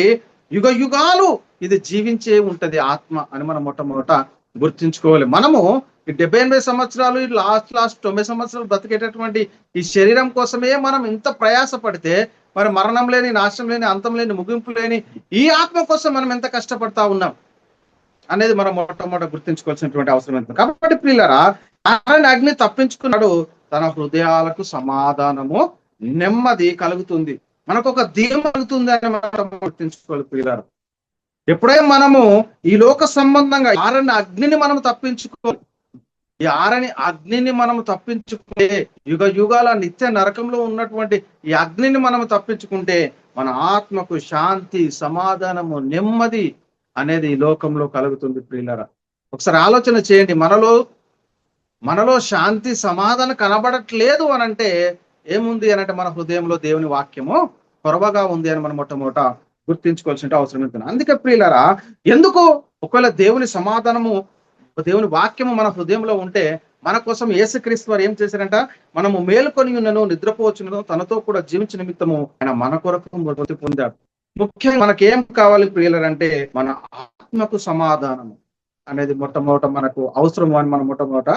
యుగ యుగాలు ఇది జీవించే ఉంటది ఆత్మ అని మనం మొట్టమొదట గుర్తుంచుకోవాలి. మనము ఈ 70-80 సంవత్సరాలు, లాస్ట్ 90 సంవత్సరాలు బ్రతికేటటువంటి ఈ శరీరం కోసమే మనం ఇంత ప్రయాసపడితే మరి మరణం లేని, నాశనం లేని, అంతం లేని, ముగింపు లేని ఈ ఆత్మ కోసం మనం ఎంత కష్టపడతా ఉన్నాం అనేది మనం మొట్టమొదట గుర్తుంచుకోవాల్సినటువంటి అవసరం ఎంత. కాబట్టి ప్రియులారా, ఆయన అగ్ని తప్పించుకున్నాడు, తన హృదయాలకు సమాధానము, నెమ్మది కలుగుతుంది, మనకు ఒక ధీమ కలుగుతుంది అని మనం గుర్తుంచుకోవాలి ప్రియులారా. ఎప్పుడైనా మనము ఈ లోక సంబంధంగా ఆరని అగ్నిని మనం తప్పించుకోవాలి. ఈ ఆరని అగ్నిని మనం తప్పించుకుంటే, యుగ యుగాల నిత్య నరకంలో ఉన్నటువంటి ఈ అగ్నిని మనం తప్పించుకుంటే మన ఆత్మకు శాంతి, సమాధానము, నెమ్మది అనేది ఈ లోకంలో కలుగుతుంది ప్రియులారా. ఒకసారి ఆలోచన చేయండి. మనలో శాంతి, సమాధానం కనబడట్లేదు అని అంటే ఏముంది అని అంటే మన హృదయంలో దేవుని వాక్యము కొరవగా ఉంది అని మనం మొట్టమొదట గుర్తించుకోవాల్సిన అవసరం ఉంటుంది. అందుకే ప్రియులారా, ఎందుకు ఒకవేళ దేవుని సమాధానము, దేవుని వాక్యము మన హృదయంలో ఉంటే మన కోసం యేసుక్రీస్తు వారు ఏం చేశారంట? మనము మేలుకొని ఉన్నను, నిద్రపోవచ్చును, తనతో కూడా జీవించిన నిమిత్తము ఆయన మన కొరకు మృతి పొందాడు. ముఖ్యంగా మనకేం కావాలి ప్రియులారంటే మన ఆత్మకు సమాధానము అనేది మొట్టమొదట మనకు అవసరము అని మనం మొట్టమొదట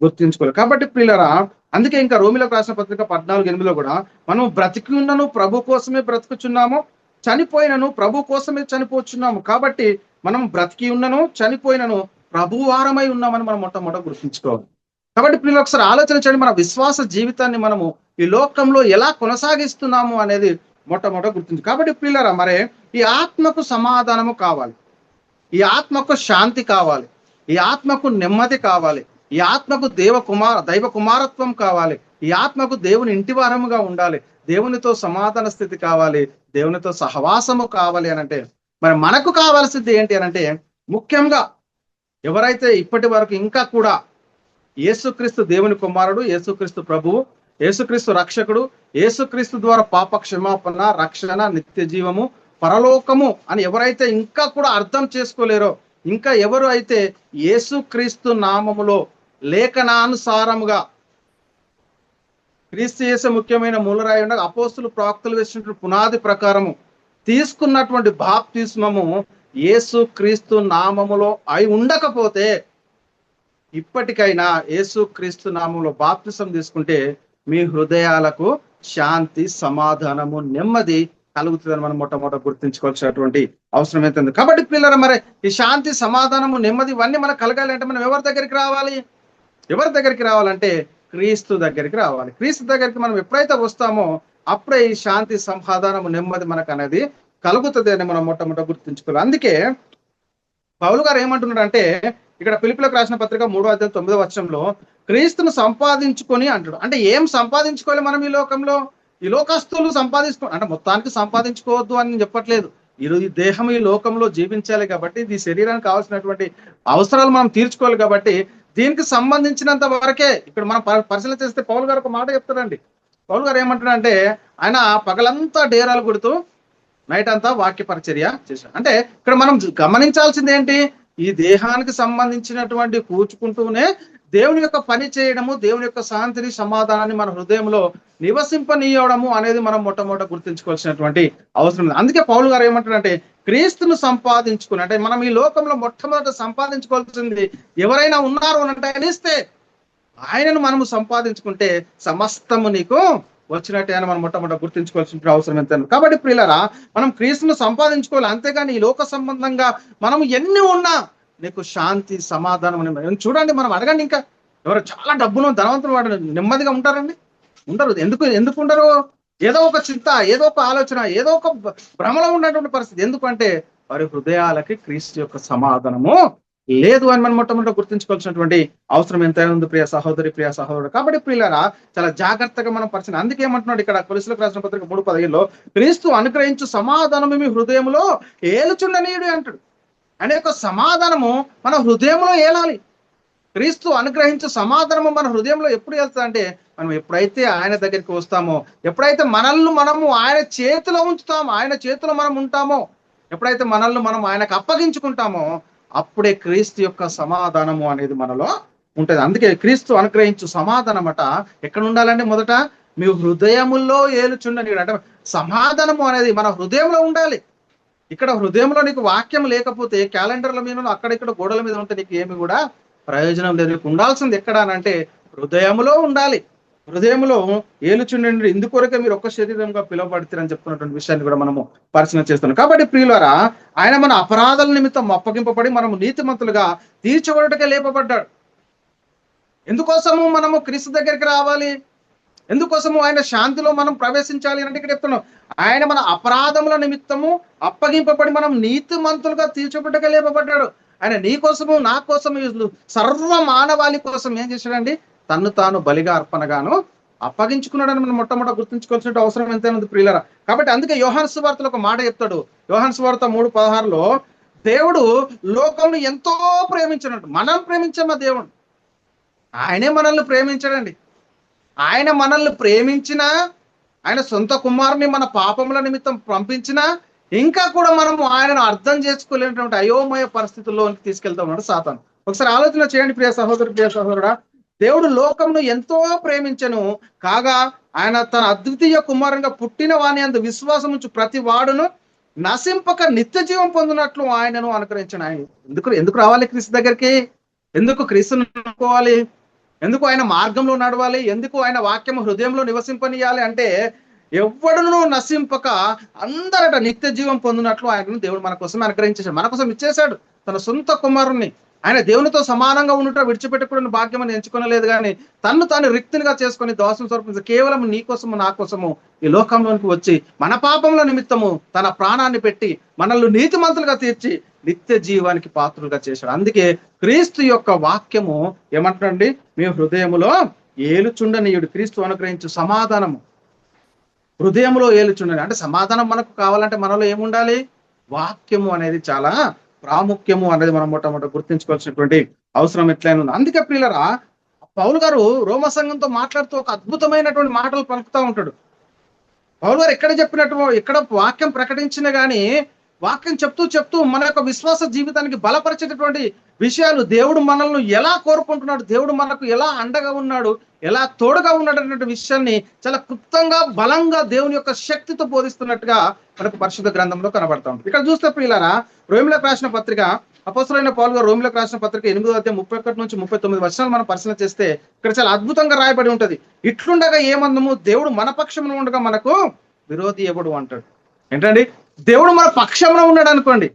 గుర్తించుకోవాలి. కాబట్టి ప్రియులారా, అందుకే ఇంకా రోమిలకు రాసిన పత్రిక 14:8లో కూడా మనం బ్రతికి ఉన్నను ప్రభు కోసమే బ్రతుకుచున్నాము, చనిపోయినను ప్రభు కోసమే చనిపోతున్నాము. కాబట్టి మనం బ్రతికి ఉన్నను, చనిపోయినను ప్రభువారమై ఉన్నామని మనం మొట్టమొదట గుర్తుంచుకోవాలి. కాబట్టి పిల్లలు ఒకసారి ఆలోచన చేయండి, మన విశ్వాస జీవితాన్ని మనము ఈ లోకంలో ఎలా కొనసాగిస్తున్నాము అనేది మొట్టమొదట గుర్తించు. కాబట్టి పిల్లరా, మరి ఈ ఆత్మకు సమాధానము కావాలి, ఈ ఆత్మకు శాంతి కావాలి, ఈ ఆత్మకు నెమ్మది కావాలి, ఈ ఆత్మకు దైవ కుమారత్వం కావాలి, ఈ ఆత్మకు దేవుని ఇంటి వారముగా ఉండాలి, దేవునితో సమాధాన స్థితి కావాలి, దేవునితో సహవాసము కావాలి అని అంటే మరి మనకు కావాల్సింది ఏంటి అని అంటే, ముఖ్యంగా ఎవరైతే ఇప్పటి వరకు ఇంకా కూడా యేసుక్రీస్తు దేవుని కుమారుడు, యేసుక్రీస్తు ప్రభువు, యేసుక్రీస్తు రక్షకుడు, యేసుక్రీస్తు ద్వారా పాప క్షమాపణ, రక్షణ, నిత్య జీవము, పరలోకము అని ఎవరైతే ఇంకా కూడా అర్థం చేసుకోలేరో, ఇంకా ఎవరు అయితే యేసుక్రీస్తు నామములో లేఖనానుసారముగా క్రీస్తు యేసు ముఖ్యమైన మూలరాయి ఉండగా అపోస్తులు ప్రవక్తలు వేసినటువంటి పునాది ప్రకారము తీసుకున్నటువంటి బాప్తిస్మము యేసు క్రీస్తు నామములో అయి ఉండకపోతే, ఇప్పటికైనా యేసు క్రీస్తు నామంలో బాప్తిసం తీసుకుంటే మీ హృదయాలకు శాంతి, సమాధానము, నెమ్మది కలుగుతుందని మనం మొట్టమొదట గుర్తించుకోవాల్సినటువంటి అవసరం అవుతుంది. కాబట్టి పిల్లలు, మరి ఈ శాంతి, సమాధానము, నెమ్మది ఇవన్నీ మనకు కలగాలి అంటే మనం ఎవరి దగ్గరికి రావాలి? ఎవరి దగ్గరికి రావాలంటే క్రీస్తు దగ్గరికి రావాలి. క్రీస్తు దగ్గరికి మనం ఎప్పుడైతే వస్తామో అప్పుడే ఈ శాంతి, సమాధానము, నెమ్మది మనకు అనేది కలుగుతుంది అని మనం మొట్టమొదట గుర్తుంచుకోవాలి. అందుకే పౌలు గారు ఏమంటున్నాడు అంటే, ఇక్కడ ఫిలిప్పీయులకు రాసిన పత్రిక 3:9 క్రీస్తును సంపాదించుకొని అంటాడు. అంటే ఏం సంపాదించుకోవాలి మనం ఈ లోకంలో? ఈ లోకస్తులు అంటే మొత్తానికి సంపాదించుకోవద్దు అని చెప్పట్లేదు. ఈ దేహం ఈ లోకంలో జీవించాలి కాబట్టి, ఈ శరీరానికి కావాల్సినటువంటి అవసరాలు మనం తీర్చుకోవాలి కాబట్టి, దీనికి సంబంధించినంత వరకే ఇక్కడ మనం పరిశీలన చేస్తే పౌలు గారు ఒక మాట చెప్తారండి. పౌలు గారు ఏమంటాడంటే, ఆయన పగలంతా డేరాలు కొడుతూ నైట్ అంతా వాక్య పరిచర్య చేశాడు. అంటే ఇక్కడ మనం గమనించాల్సింది ఏంటి? ఈ దేహానికి సంబంధించినటువంటి కూర్చుకుంటూనే దేవుని యొక్క పని చేయడము, దేవుని యొక్క శాంతిని, సమాధానాన్ని మన హృదయంలో నివసింపనీయడము అనేది మనం మొట్టమొదట గుర్తించుకోవాల్సినటువంటి అవసరం ఉంది. అందుకే పౌలు గారు ఏమంటారంటే, క్రీస్తును సంపాదించుకుని, అంటే మనం ఈ లోకంలో మొట్టమొదట సంపాదించుకోవాల్సింది ఎవరైనా ఉన్నారు అని అంటే అనిస్తే ఆయనను మనము సంపాదించుకుంటే సమస్తము నీకు వచ్చినట్టే అని మనం మొట్టమొదట గుర్తించుకోవాల్సిన అవసరం ఎంత. కాబట్టి ప్రియులారా, మనం క్రీస్తును సంపాదించుకోవాలి, అంతేగాని ఈ లోక సంబంధంగా మనం ఎన్ని ఉన్నా నీకు శాంతి, సమాధానం చూడండి. మనం అడగండి, ఇంకా ఎవరు చాలా డబ్బును ధనవంతులు వాడు నెమ్మదిగా ఉంటారండి? ఉండరు. ఎందుకు ఉండరు? ఏదో ఒక చింత, ఏదో ఒక ఆలోచన, ఏదో ఒక భ్రమలో ఉన్నటువంటి పరిస్థితి. ఎందుకంటే వారి హృదయాలకి క్రీస్తు యొక్క సమాధానము లేదు అని మనం మొట్టమొదటి గుర్తించుకోవాల్సినటువంటి అవసరం ఎంతైనా ఉంది ప్రియ సహోదరి, ప్రియ సహోదరుడు. కాబట్టి ప్రియులారా, చాలా జాగ్రత్తగా మనం పరిచయం. అందుకే ఏమంటున్నాడు ఇక్కడ కొలస్సీయులకు రాసిన పత్రిక 3:15 క్రీస్తు అనుగ్రహించు సమాధానము మీ హృదయంలో ఏలుచుండనీయుడు అంటాడు. అనే యొక్క సమాధానము మన హృదయంలో ఏలాలి. క్రీస్తు అనుగ్రహించు సమాధానము మన హృదయంలో ఎప్పుడు వెళ్తుంది అంటే, మనం ఎప్పుడైతే ఆయన దగ్గరికి వస్తామో, ఎప్పుడైతే మనము ఆయన చేతిలో ఉంచుతామో, ఆయన చేతిలో మనం ఉంటామో, ఎప్పుడైతే మనం ఆయనకు అప్పగించుకుంటామో అప్పుడే క్రీస్తు యొక్క సమాధానము అనేది మనలో ఉంటుంది. అందుకే క్రీస్తు అనుగ్రహించు సమాధానం అట ఎక్కడ ఉండాలంటే, మొదట మీ హృదయముల్లో ఏలుచుండని. అంటే సమాధానము అనేది మన హృదయంలో ఉండాలి. ఇక్కడ హృదయంలో నీకు వాక్యం లేకపోతే క్యాలెండర్ల మీద, అక్కడిక్కడ గోడల మీద ఉంటే నీకు ఏమి కూడా ప్రయోజనం లేదు. నీకు ఉండాల్సింది ఎక్కడ అంటే హృదయములో ఉండాలి. హృదయంలో ఏలుచుండండి, ఇందుకొరకే మీరు ఒక్క శరీరంగా పిలువబడతారని చెప్తున్నటువంటి విషయాన్ని కూడా మనము పరిశీలన చేస్తున్నాం. కాబట్టి ప్రియులారా, ఆయన మన అపరాధాల నిమిత్తం అప్పగింపబడి మనము నీతిమంతులుగా తీర్చబడుటకే లేపబడ్డాడు. ఎందుకోసము మనము క్రీస్తు దగ్గరికి రావాలి? ఎందుకోసము ఆయన శాంతిలో మనం ప్రవేశించాలి అంటే ఇక్కడ చెప్తున్నాం, ఆయన మన అపరాధముల నిమిత్తము అప్పగింపబడి మనం నీతిమంతులుగా తీర్చబడుటకే లేపబడ్డాడు. ఆయన నీ కోసము, నా కోసము, సర్వ మానవాళి కోసం ఏం చేశాడండి? తన్ను తాను బలిగా, అర్పణగాను అప్పగించుకున్నాడని మనం మొట్టమొదట గుర్తుంచుకోవాల్సిన అవసరం ఎంతైనా ఉంది ప్రియులారా. కాబట్టి అందుకే యోహాను సువార్తలో ఒక మాట చెప్తాడు. యోహాను సువార్త 3:16 దేవుడు లోకంను ఎంతో ప్రేమించినట్టు, మనం ప్రేమించామా దేవుడు? ఆయనే మనల్ని ప్రేమించాడండి. ఆయన మనల్ని ప్రేమించినా, ఆయన సొంత కుమారుని మన పాపముల నిమిత్తం పంపించినా ఇంకా కూడా మనము ఆయనను అర్థం చేసుకోలేనటువంటి అయోమయ పరిస్థితుల్లోకి తీసుకెళ్తా ఉన్నాడు సాతాను. ఒకసారి ఆలోచన చేయండి ప్రియ సహోదరు, ప్రియ సహోదరుడా. దేవుడు లోకంను ఎంతో ప్రేమించను కాగా, ఆయన తన అద్వితీయ కుమారునిగా పుట్టిన వాని అందు విశ్వాసం ఉంచు ప్రతి వాడును నశింపక నిత్య జీవం పొందినట్లు ఆయనను అనుగ్రహించను. ఆయన ఎందుకు రావాలి క్రీస్తు దగ్గరికి? ఎందుకు క్రీస్తును నమ్ముకోవాలి? ఎందుకు ఆయన మార్గంలో నడవాలి? ఎందుకు ఆయన వాక్యం హృదయంలో నివసింపనీయాలి అంటే, ఎవడును నశింపక అందరట నిత్య జీవం పొందినట్లు ఆయనను దేవుడు మన కోసం అనుగ్రహించేశాడు. మన కోసం ఇచ్చేశాడు తన సొంత కుమారుణ్ణి. ఆయన దేవునితో సమానంగా ఉండుట విడిచిపెట్టకూడని భాగ్యం అని ఎంచుకోనలేదు, కానీ తన్ను తాను రిక్తినిగా చేసుకొని దోషం సమర్పించి కేవలం నీ కోసము నా కోసము ఈ లోకంలోనికి వచ్చి మన పాపముల నిమిత్తము తన ప్రాణాన్ని పెట్టి మనల్ని నీతిమంతులుగా తీర్చి నిత్య జీవానికి పాత్రులుగా చేశాడు. అందుకే క్రీస్తు యొక్క వాక్యము ఏమంటాడండి, మీ హృదయములో ఏలుచుండనీయుడు. క్రీస్తు అనుగ్రహించు సమాధానము హృదయంలో ఏలుచుండని. అంటే సమాధానం మనకు కావాలంటే మనలో ఏముండాలి? వాక్యము అనేది చాలా ప్రాముఖ్యము అనేది మనం మొట్టమొదటి గుర్తించుకోవాల్సినటువంటి అవసరం ఎట్లయినా ఉంది. అందుకే ప్రియులరా, పౌలు గారు రోమ సంఘంతో మాట్లాడుతూ ఒక అద్భుతమైనటువంటి మాటలు పలుకుతూ ఉంటాడు. పౌలు గారు ఎక్కడ చెప్పినట్టు, ఎక్కడ వాక్యం ప్రకటించిన గానీ వాక్యం చెప్తూ చెప్తూ మన యొక్క విశ్వాస జీవితానికి బలపరిచేటటువంటి విషయాలు, దేవుడు మనల్ని ఎలా కోరుకుంటున్నాడు, దేవుడు మనకు ఎలా అండగా ఉన్నాడు, ఎలా తోడుగా ఉన్నాడు అనే విషయాన్ని చాలా క్లుప్తంగా బలంగా దేవుని యొక్క శక్తితో బోధిస్తున్నట్టుగా మనకు పరిశుద్ధ గ్రంథంలో కనబడతా ఉంటుంది. ఇక్కడ చూస్తే ప్రియులారా, రోమిలకు రాసిన పత్రిక, అపోస్తలుడైన పౌలు గారు రోమిలకు రాసిన పత్రిక 8వ అధ్యాయం 31 నుంచి 39 వచనాలు మనం పరిశీలన చేస్తే ఇక్కడ చాలా అద్భుతంగా రాయబడి ఉంటది. ఇట్లుండగా ఏమందము, దేవుడు మన పక్షంలో ఉండగా మనకు విరోధి ఎవడు అంటాడు. ఏంటండి, దేవుడు మన పక్షంలో ఉన్నాడు అనుకోండి,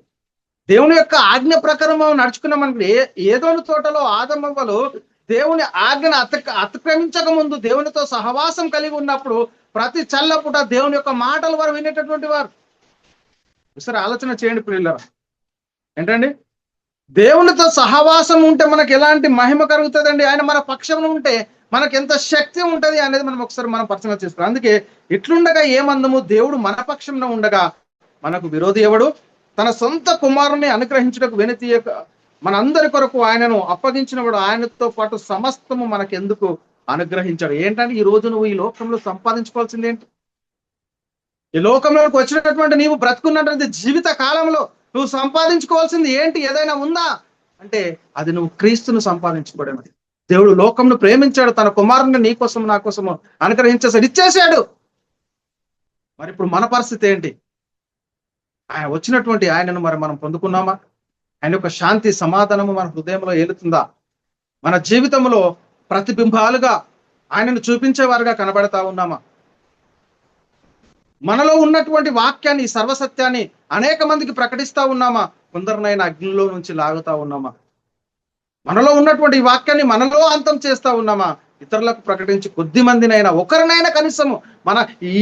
దేవుని యొక్క ఆజ్ఞ ప్రకారం మనం నడుచుకున్నామనుకోండి. ఏదోని తోటలో ఆదమవ్వలు దేవుని ఆజ్ఞను అతిక్రమించక ముందు దేవునితో సహవాసం కలిగి ఉన్నప్పుడు ప్రతి చల్లపుట దేవుని యొక్క మాటలు వారు వినేటటువంటి వారు. ఒకసారి ఆలోచన చేయండి ప్రియులారా. ఏంటండి, దేవునితో సహవాసం ఉంటే మనకు ఎలాంటి మహిమ కలుగుతుందండి. ఆయన మన పక్షంలో ఉంటే మనకు ఎంత శక్తి ఉంటది అనేది మనం ఒకసారి పరిశీలన చేస్తాం. అందుకే ఇట్లుండగా ఏమందము, దేవుడు మన పక్షంలో ఉండగా మనకు విరోధి ఎవడు? తన సొంత కుమారుని అనుగ్రహించుటకు వెనుతీయక మనందరి కొరకు ఆయనను అప్పగించిన వాడు, ఆయనతో పాటు సమస్తము మనకెందుకు అనుగ్రహించాడు. ఏంటంటే, ఈ రోజు నువ్వు ఈ లోకంలో సంపాదించుకోవాల్సింది ఏంటి? ఈ లోకంలోకి వచ్చినటువంటి నీవు బ్రతుకున్నటువంటి జీవిత కాలంలో నువ్వు సంపాదించుకోవాల్సింది ఏంటి? ఏదైనా ఉందా అంటే అది నువ్వు క్రీస్తును సంపాదించుకోవడం. దేవుడు లోకంను ప్రేమించాడు, తన కుమారుని నీ కోసం నా కోసము అనుగ్రహించేసాడు, ఇచ్చేసాడు. మరి ఇప్పుడు మన పరిస్థితి ఏంటి? ఆయన వచ్చినటువంటి ఆయనను మరి మనం పొందుకున్నామా? ఆయన యొక్క శాంతి సమాధానము మన హృదయంలో ఏలుతుందా? మన జీవితంలో ప్రతిబింబాలుగా ఆయనను చూపించేవారుగా కనబడతా ఉన్నామా? మనలో ఉన్నటువంటి వాక్యాన్ని, సర్వసత్యాన్ని అనేక మందికి ప్రకటిస్తా ఉన్నామా? కొందరినైనా అగ్నిలో నుంచి లాగుతా ఉన్నామా? మనలో ఉన్నటువంటి వాక్యాన్ని మనలో అంతం చేస్తా ఉన్నామా? ఇతరులకు ప్రకటించి కొద్ది మందినైనా, ఒకరినైనా కనీసము మన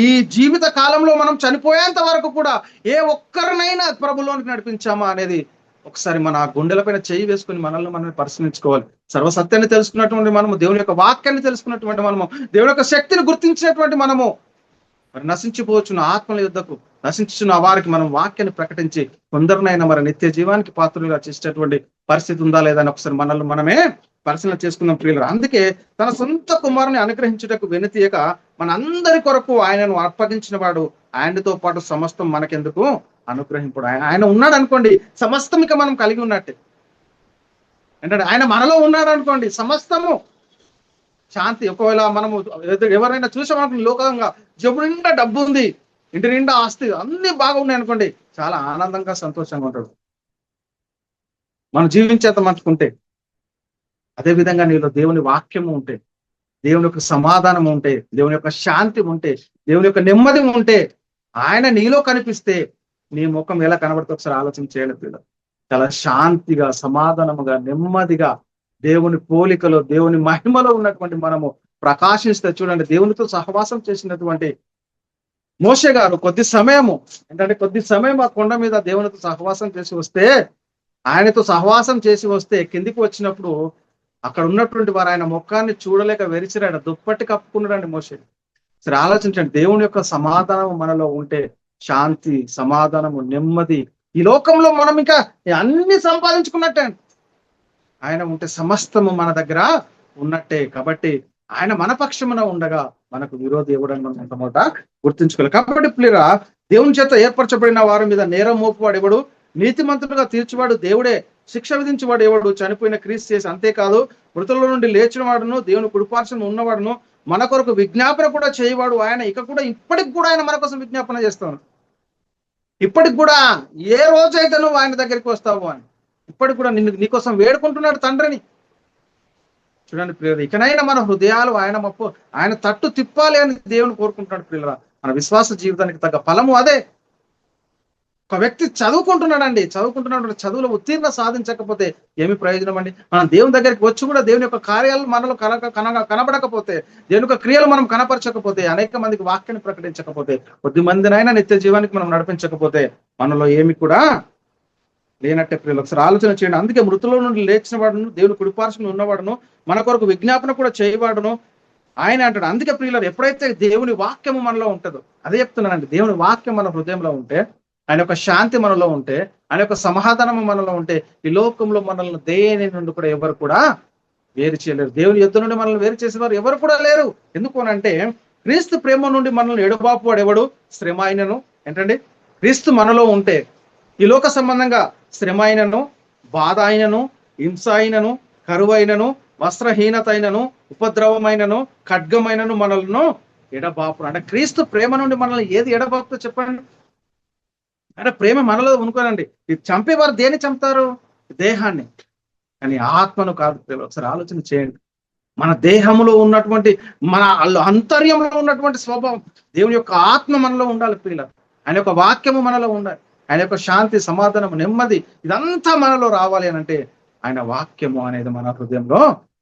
ఈ జీవిత కాలంలో మనం చనిపోయేంత వరకు కూడా ఏ ఒక్కరినైనా ప్రభులోనికి నడిపించామా అనేది ఒకసారి మన గుండెలపైన చేయి వేసుకుని మనల్ని పరిశీలించుకోవాలి. సర్వసత్యాన్ని తెలుసుకున్నటువంటి మనము, దేవుని యొక్క వాక్యాన్ని తెలుసుకున్నటువంటి మనము, దేవుని యొక్క శక్తిని గుర్తించినటువంటి మనము మరి నశించిపోవచ్చున్న ఆత్మల యుద్ధకు నశించున్న వారికి మనం వాక్యాన్ని ప్రకటించి కొందరినైనా మరి నిత్య జీవానికి పాత్రలుగా చేసేటటువంటి పరిస్థితి ఉందా లేదా అని ఒకసారి మనల్ని మనమే పరిశీలన చేసుకుందాం ప్రియులు. అందుకే తన సొంత కుమారుని అనుగ్రహించుటకు వెనుతీయక మన అందరి కొరకు ఆయనను అప్పగించిన వాడు, ఆయనతో పాటు సమస్తం మనకెందుకు అనుగ్రహింపుడు. ఆయన ఉన్నాడు అనుకోండి, సమస్తం ఇక మనం కలిగి ఉన్నట్టే. ఏంటంటే, ఆయన మనలో ఉన్నాడు అనుకోండి, సమస్తము శాంతి. ఒకవేళ మనము ఎవరైనా చూసామనుకో, లోకంగా జబ్బు నిండా డబ్బు ఉంది, ఇంటి నిండా ఆస్తి, అన్ని బాగున్నాయి అనుకోండి, చాలా ఆనందంగా సంతోషంగా ఉంటాడు మనం జీవించేంత మట్టుకుంటే. అదేవిధంగా నీలో దేవుని వాక్యము ఉంటే, దేవుని యొక్క సమాధానం ఉంటే, దేవుని యొక్క శాంతి ఉంటే, దేవుని యొక్క నెమ్మది ఉంటే, ఆయన నీలో కనిపిస్తే నీ ముఖం ఎలా కనబడుతుందో ఒకసారి ఆలోచన చేయండి పిల్లలు. చాలా శాంతిగా, సమాధానముగా, నెమ్మదిగా, దేవుని పోలికలో, దేవుని మహిమలో ఉన్నటువంటి మనము ప్రకాశిస్తే చూడండి. దేవునితో సహవాసం చేసినటువంటి మోషే గారు కొద్ది సమయం ఆ కొండ మీద దేవునితో సహవాసం చేసి వస్తే, ఆయనతో సహవాసం చేసి వస్తే కిందికి వచ్చినప్పుడు అక్కడ ఉన్నటువంటి వారు ఆయన ముఖాన్ని చూడలేక వెరిచిరాడు, దుప్పటి కప్పుకున్నాడండి మోషే. సరే ఆలోచించండి, దేవుని యొక్క సమాధానం మనలో ఉంటే శాంతి, సమాధానము, నెమ్మది, ఈ లోకంలో మనం ఇంకా అన్ని సంపాదించుకున్నట్టే. ఆయన ఉంటే సమస్తము మన దగ్గర ఉన్నట్టే. కాబట్టి ఆయన మన పక్షమున ఉండగా మనకు విరోధి ఎవడని మనం మొట్టమొదట గుర్తుంచుకోవాలి. కాబట్టి ప్రియులారా, దేవుని చేత ఏర్పరచబడిన వారి మీద నేరం మోపువాడు ఎవడు? నీతిమంతుడుగా తీర్చువాడు దేవుడే. శిక్ష విధించేవాడు ఎవడు? చనిపోయిన క్రీస్తు చేసి. అంతేకాదు, మృతుల నుండి లేచిన వాడును, దేవుని కుడిపార్శ్వన ఉన్నవాడును, మన కొరకు విజ్ఞాపన కూడా చేయవాడు ఆయన. ఇప్పటికి కూడా ఆయన మన కోసం విజ్ఞాపన చేస్తాను. ఇప్పటికి కూడా, ఏ రోజైతే నువ్వు ఆయన దగ్గరికి వస్తావు అని ఇప్పటికి కూడా నీకోసం వేడుకుంటున్నాడు తండ్రిని. చూడండి ప్రియులు, ఇకనైనా మన హృదయాలు ఆయన తట్టు తిప్పాలి అని దేవుని కోరుకుంటున్నాడు ప్రియులరా. మన విశ్వాస జీవితానికి తగ్గ ఫలము అదే. ఒక వ్యక్తి చదువుకుంటున్నాడు, చదువులో ఉత్తీర్ణ సాధించకపోతే ఏమి ప్రయోజనం అండి? మనం దేవుని దగ్గరికి వచ్చి కూడా దేవుని యొక్క కార్యాలు మనలో కనబడకపోతే, దేవుని యొక్క క్రియలు మనం కనపరచకపోతే, అనేక మందికి వాక్యాన్ని ప్రకటించకపోతే, కొద్ది మందినైనా నిత్య జీవానికి మనం నడిపించకపోతే మనలో ఏమి కూడా లేనట్టే ప్రియులు. ఒకసారి ఆలోచన చేయండి. అందుకే మృతుల నుండి లేచిన వాడును, దేవుని కుడిపార్శ్వమున ఉన్నవాడును, మన కొరకు విజ్ఞాపన కూడా చేయవాడును ఆయన అంటాడు. అందుకే ప్రియులారు, ఎప్పుడైతే దేవుని వాక్యము మనలో ఉంటుందో, అదే చెప్తున్నానండి, దేవుని వాక్యం మన హృదయంలో ఉంటే, ఆయన యొక్క శాంతి మనలో ఉంటే, ఆయన యొక్క సమాధానము మనలో ఉంటే, ఈ లోకంలో మనల్ని దేని నుండి కూడా ఎవరు కూడా వేరు చేయలేరు. దేవుని యుద్ధ నుండి మనల్ని వేరు చేసేవారు ఎవరు కూడా లేరు. ఎందుకు అనంటే, క్రీస్తు ప్రేమ నుండి మనల్ని ఎడబాపు వాడు ఎవడు? శ్రమ అయినను, ఏంటండి, క్రీస్తు మనలో ఉంటే ఈ లోక సంబంధంగా శ్రమ అయినను, బాధ అయినను, హింస అయినను, కరువైనను, వస్త్రహీనత అయినను, ఉపద్రవమైనను, ఖడ్గమైనను మనలను ఎడబాపు. అంటే క్రీస్తు ప్రేమ నుండి మనల్ని ఏది ఎడబాపుతో చెప్పండి? అంటే ప్రేమ మనలో అనుకోనండి. ఇది చంపేవారు దేన్ని చంపుతారు? దేహాన్ని, కానీ ఆత్మను కాదు. ఒకసారి ఆలోచన చేయండి. మన దేహంలో ఉన్నటువంటి, మన అంతర్యంలో ఉన్నటువంటి స్వభావం, దేవుని యొక్క ఆత్మ మనలో ఉండాలి పిల్లలు. ఆయన యొక్క వాక్యము మనలో ఉండాలి. ఆయన యొక్క శాంతి, సమాధానం, నెమ్మది ఇదంతా మనలో రావాలి అని అంటే ఆయన వాక్యము అనేది మన హృదయంలో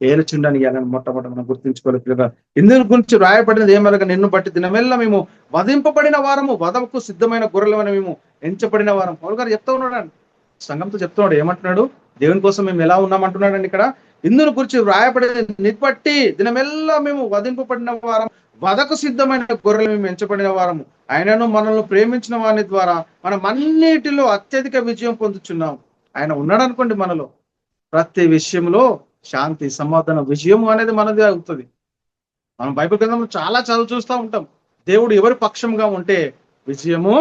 ఏలుచుండని మొట్టమొదటి మనం గుర్తించుకోవాలి పిల్లగా. ఇందుని గురించి రాయబడినది ఏమనగా, నిన్ను బట్టి దినమెల్లా మేము వధింపబడిన వారము, వధకు సిద్ధమైన గొర్రెలమని మేము ఎంచబడిన వారం. పౌలు గారు చెప్తా ఉన్నాడు, సంఘంతో చెప్తున్నాడు. ఏమంటున్నాడు? దేవుని కోసం మేము ఎలా ఉన్నామంటున్నాడండి ఇక్కడ. ఇందుని గురించి రాయబడిన నిబట్టి దినమెల్లా మేము వధింపబడిన వారం, వధకు సిద్ధమైన గొర్రెలు మేము ఎంచబడిన వారము, ఆయనను మనల్ని ప్రేమించిన వాని ద్వారా మనం అన్నిటిలో అత్యధిక విజయం పొందుచున్నాం. ఆయన ఉన్నాడు అనుకోండి, మనలో ప్రతి విషయంలో శాంతి, సమాధానం, విజయము అనేది మనదే అవుతుంది. మనం బైబిల్ గ్రంథంలో చాలా చూస్తూ ఉంటాం. దేవుడు ఎవరి పక్షంగా ఉంటే విజయము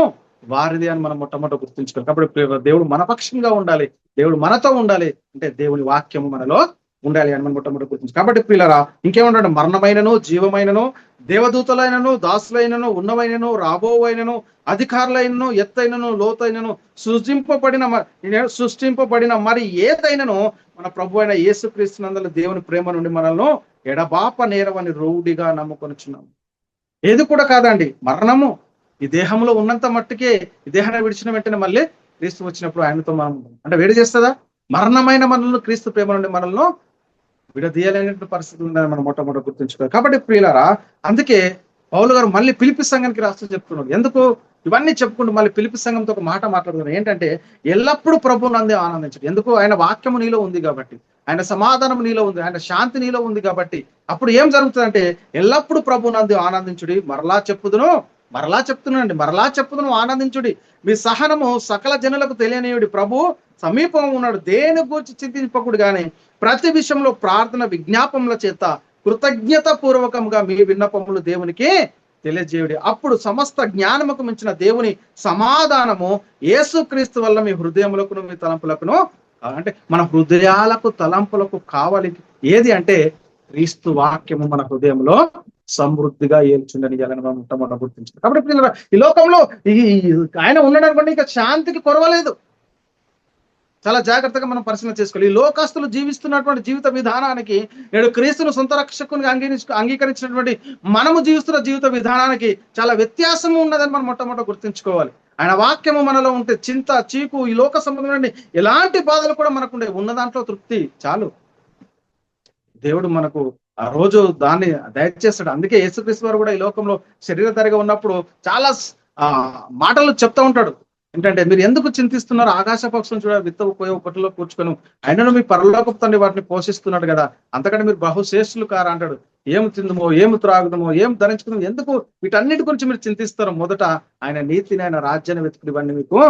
వారిది అని మనం మొట్టమొదటి గుర్తుంచుకోవాలి. కాబట్టి దేవుడు మన పక్షంగా ఉండాలి, దేవుడు మనతో ఉండాలి అంటే దేవుని వాక్యము మనలో ఉండాలి అని మనం మొట్టమొదటి గుర్తించు. కాబట్టి పిల్లరా, ఇంకేమంటాడు? మరణమైనను, జీవమైనను, దేవదూతలైనను, దాసులైనను, ఉన్నవైనను, రాబోవైనను, అధికారులైనను, ఎత్తైనను, లోతైనను, సృష్టింపబడిన మరి ఏదైనను మన ప్రభు అయిన యేసుక్రీస్తునందు దేవుని ప్రేమ నుండి మనల్ని ఎడబాప నేరవని రూఢిగా నమ్ముకొనిచున్నాము. ఏది కూడా కాదండి. మరణము ఈ దేహంలో ఉన్నంత మట్టుకే, ఈ దేహాన్ని విడిచిన వెంటనే మళ్ళీ క్రీస్తు వచ్చినప్పుడు ఆయనతో మనం అంటే వేడి చేస్తుందా? మరణమైన మనల్ని క్రీస్తు ప్రేమ నుండి మనల్ని విడదీయలేనటువంటి పరిస్థితులు ఉందని మనం మొట్టమొదటి గుర్తుంచుకోవాలి. కాబట్టి ప్రియులారా, అందుకే పౌలు గారు మళ్ళీ ఫిలిప్పీ సంఘానికి రాస్తూ చెప్తున్నాడు. ఎందుకు ఇవన్నీ చెప్పుకుంటూ మళ్ళీ ఫిలిప్పీ సంఘంతో ఒక మాట మాట్లాడుతున్నారు. ఏంటంటే, ఎల్లప్పుడూ ప్రభువును అందే ఆనందించడు. ఎందుకు? ఆయన వాక్యము నీలో ఉంది కాబట్టి, ఆయన సమాధానం నీలో ఉంది, ఆయన శాంతి నీలో ఉంది కాబట్టి అప్పుడు ఏం జరుగుతుందంటే, ఎల్లప్పుడూ ప్రభువును అందే ఆనందించుడి. మరలా చెప్పుదును ఆనందించుడి. మీ సహనము సకల జనులకు తెలియనియుడి. ప్రభు సమీపం ఉన్నాడు. దేని గురించి చింతింపకుడు గాని ప్రతి విషయంలో ప్రార్థన విజ్ఞాపముల చేత కృతజ్ఞత పూర్వకంగా మీ విన్నపములు దేవునికి తెలియజేయుడి. అప్పుడు సమస్త జ్ఞానముకు మించిన దేవుని సమాధానము యేసుక్రీస్తు వల్ల మీ హృదయములకును మీ తలంపులకును, అంటే మన హృదయాలకు తలంపులకు కావాలి ఏది అంటే క్రీస్తు వాక్యము మన హృదయంలో సమృద్ధిగా ఏల్చుండని మొట్టమొదటి గుర్తించారు. కాబట్టి ఈ లోకంలో ఆయన ఉన్నాడు అనుకోండి, ఇంకా శాంతికి కొరవలేదు. చాలా జాగ్రత్తగా మనం పరిశీలన చేసుకోవాలి. ఈ లోకస్తులు జీవిస్తున్నటువంటి జీవిత విధానానికి, నేడు క్రీస్తును సొంత రక్షకునిగా అంగీకరించినటువంటి మనము జీవిస్తున్న జీవిత విధానానికి చాలా వ్యత్యాసము ఉన్నదని మనం మొట్టమొదటి గుర్తుంచుకోవాలి. ఆయన వాక్యము మనలో ఉంటే చింత, చీకు, ఈ లోక సంబంధమైన ఎలాంటి బాధలు కూడా మనకుండే, ఉన్న దాంట్లో తృప్తి చాలు. దేవుడు మనకు ఆ రోజు దాన్ని దయచేస్తాడు. అందుకే యేసుక్రీస్తు వారు కూడా ఈ లోకంలో శరీరధారిగా ఉన్నప్పుడు చాలా మాటలు చెప్తా ఉంటాడు. ఏంటంటే, మీరు ఎందుకు చింతిస్తున్నారు? ఆకాశ పక్షులను చూడ విత్తవు పోయే ఒకటిలో కూర్చుకొని ఆయనను మీ పరలోకపు తండ్రి వాటిని పోషిస్తున్నాడు కదా, అంతకంటే మీరు బహుశ్రేష్ఠులు కారా అంటాడు. ఏమి తిందుమో, ఏమి త్రాగుదమో, ఏం ధరించుకుందామో, ఎందుకు వీటన్నిటి గురించి మీరు చింతిస్తారు? మొదట ఆయన నీతిని, ఆయన రాజ్యాన్ని వెతుకుడు ఇవన్నీ మీకు.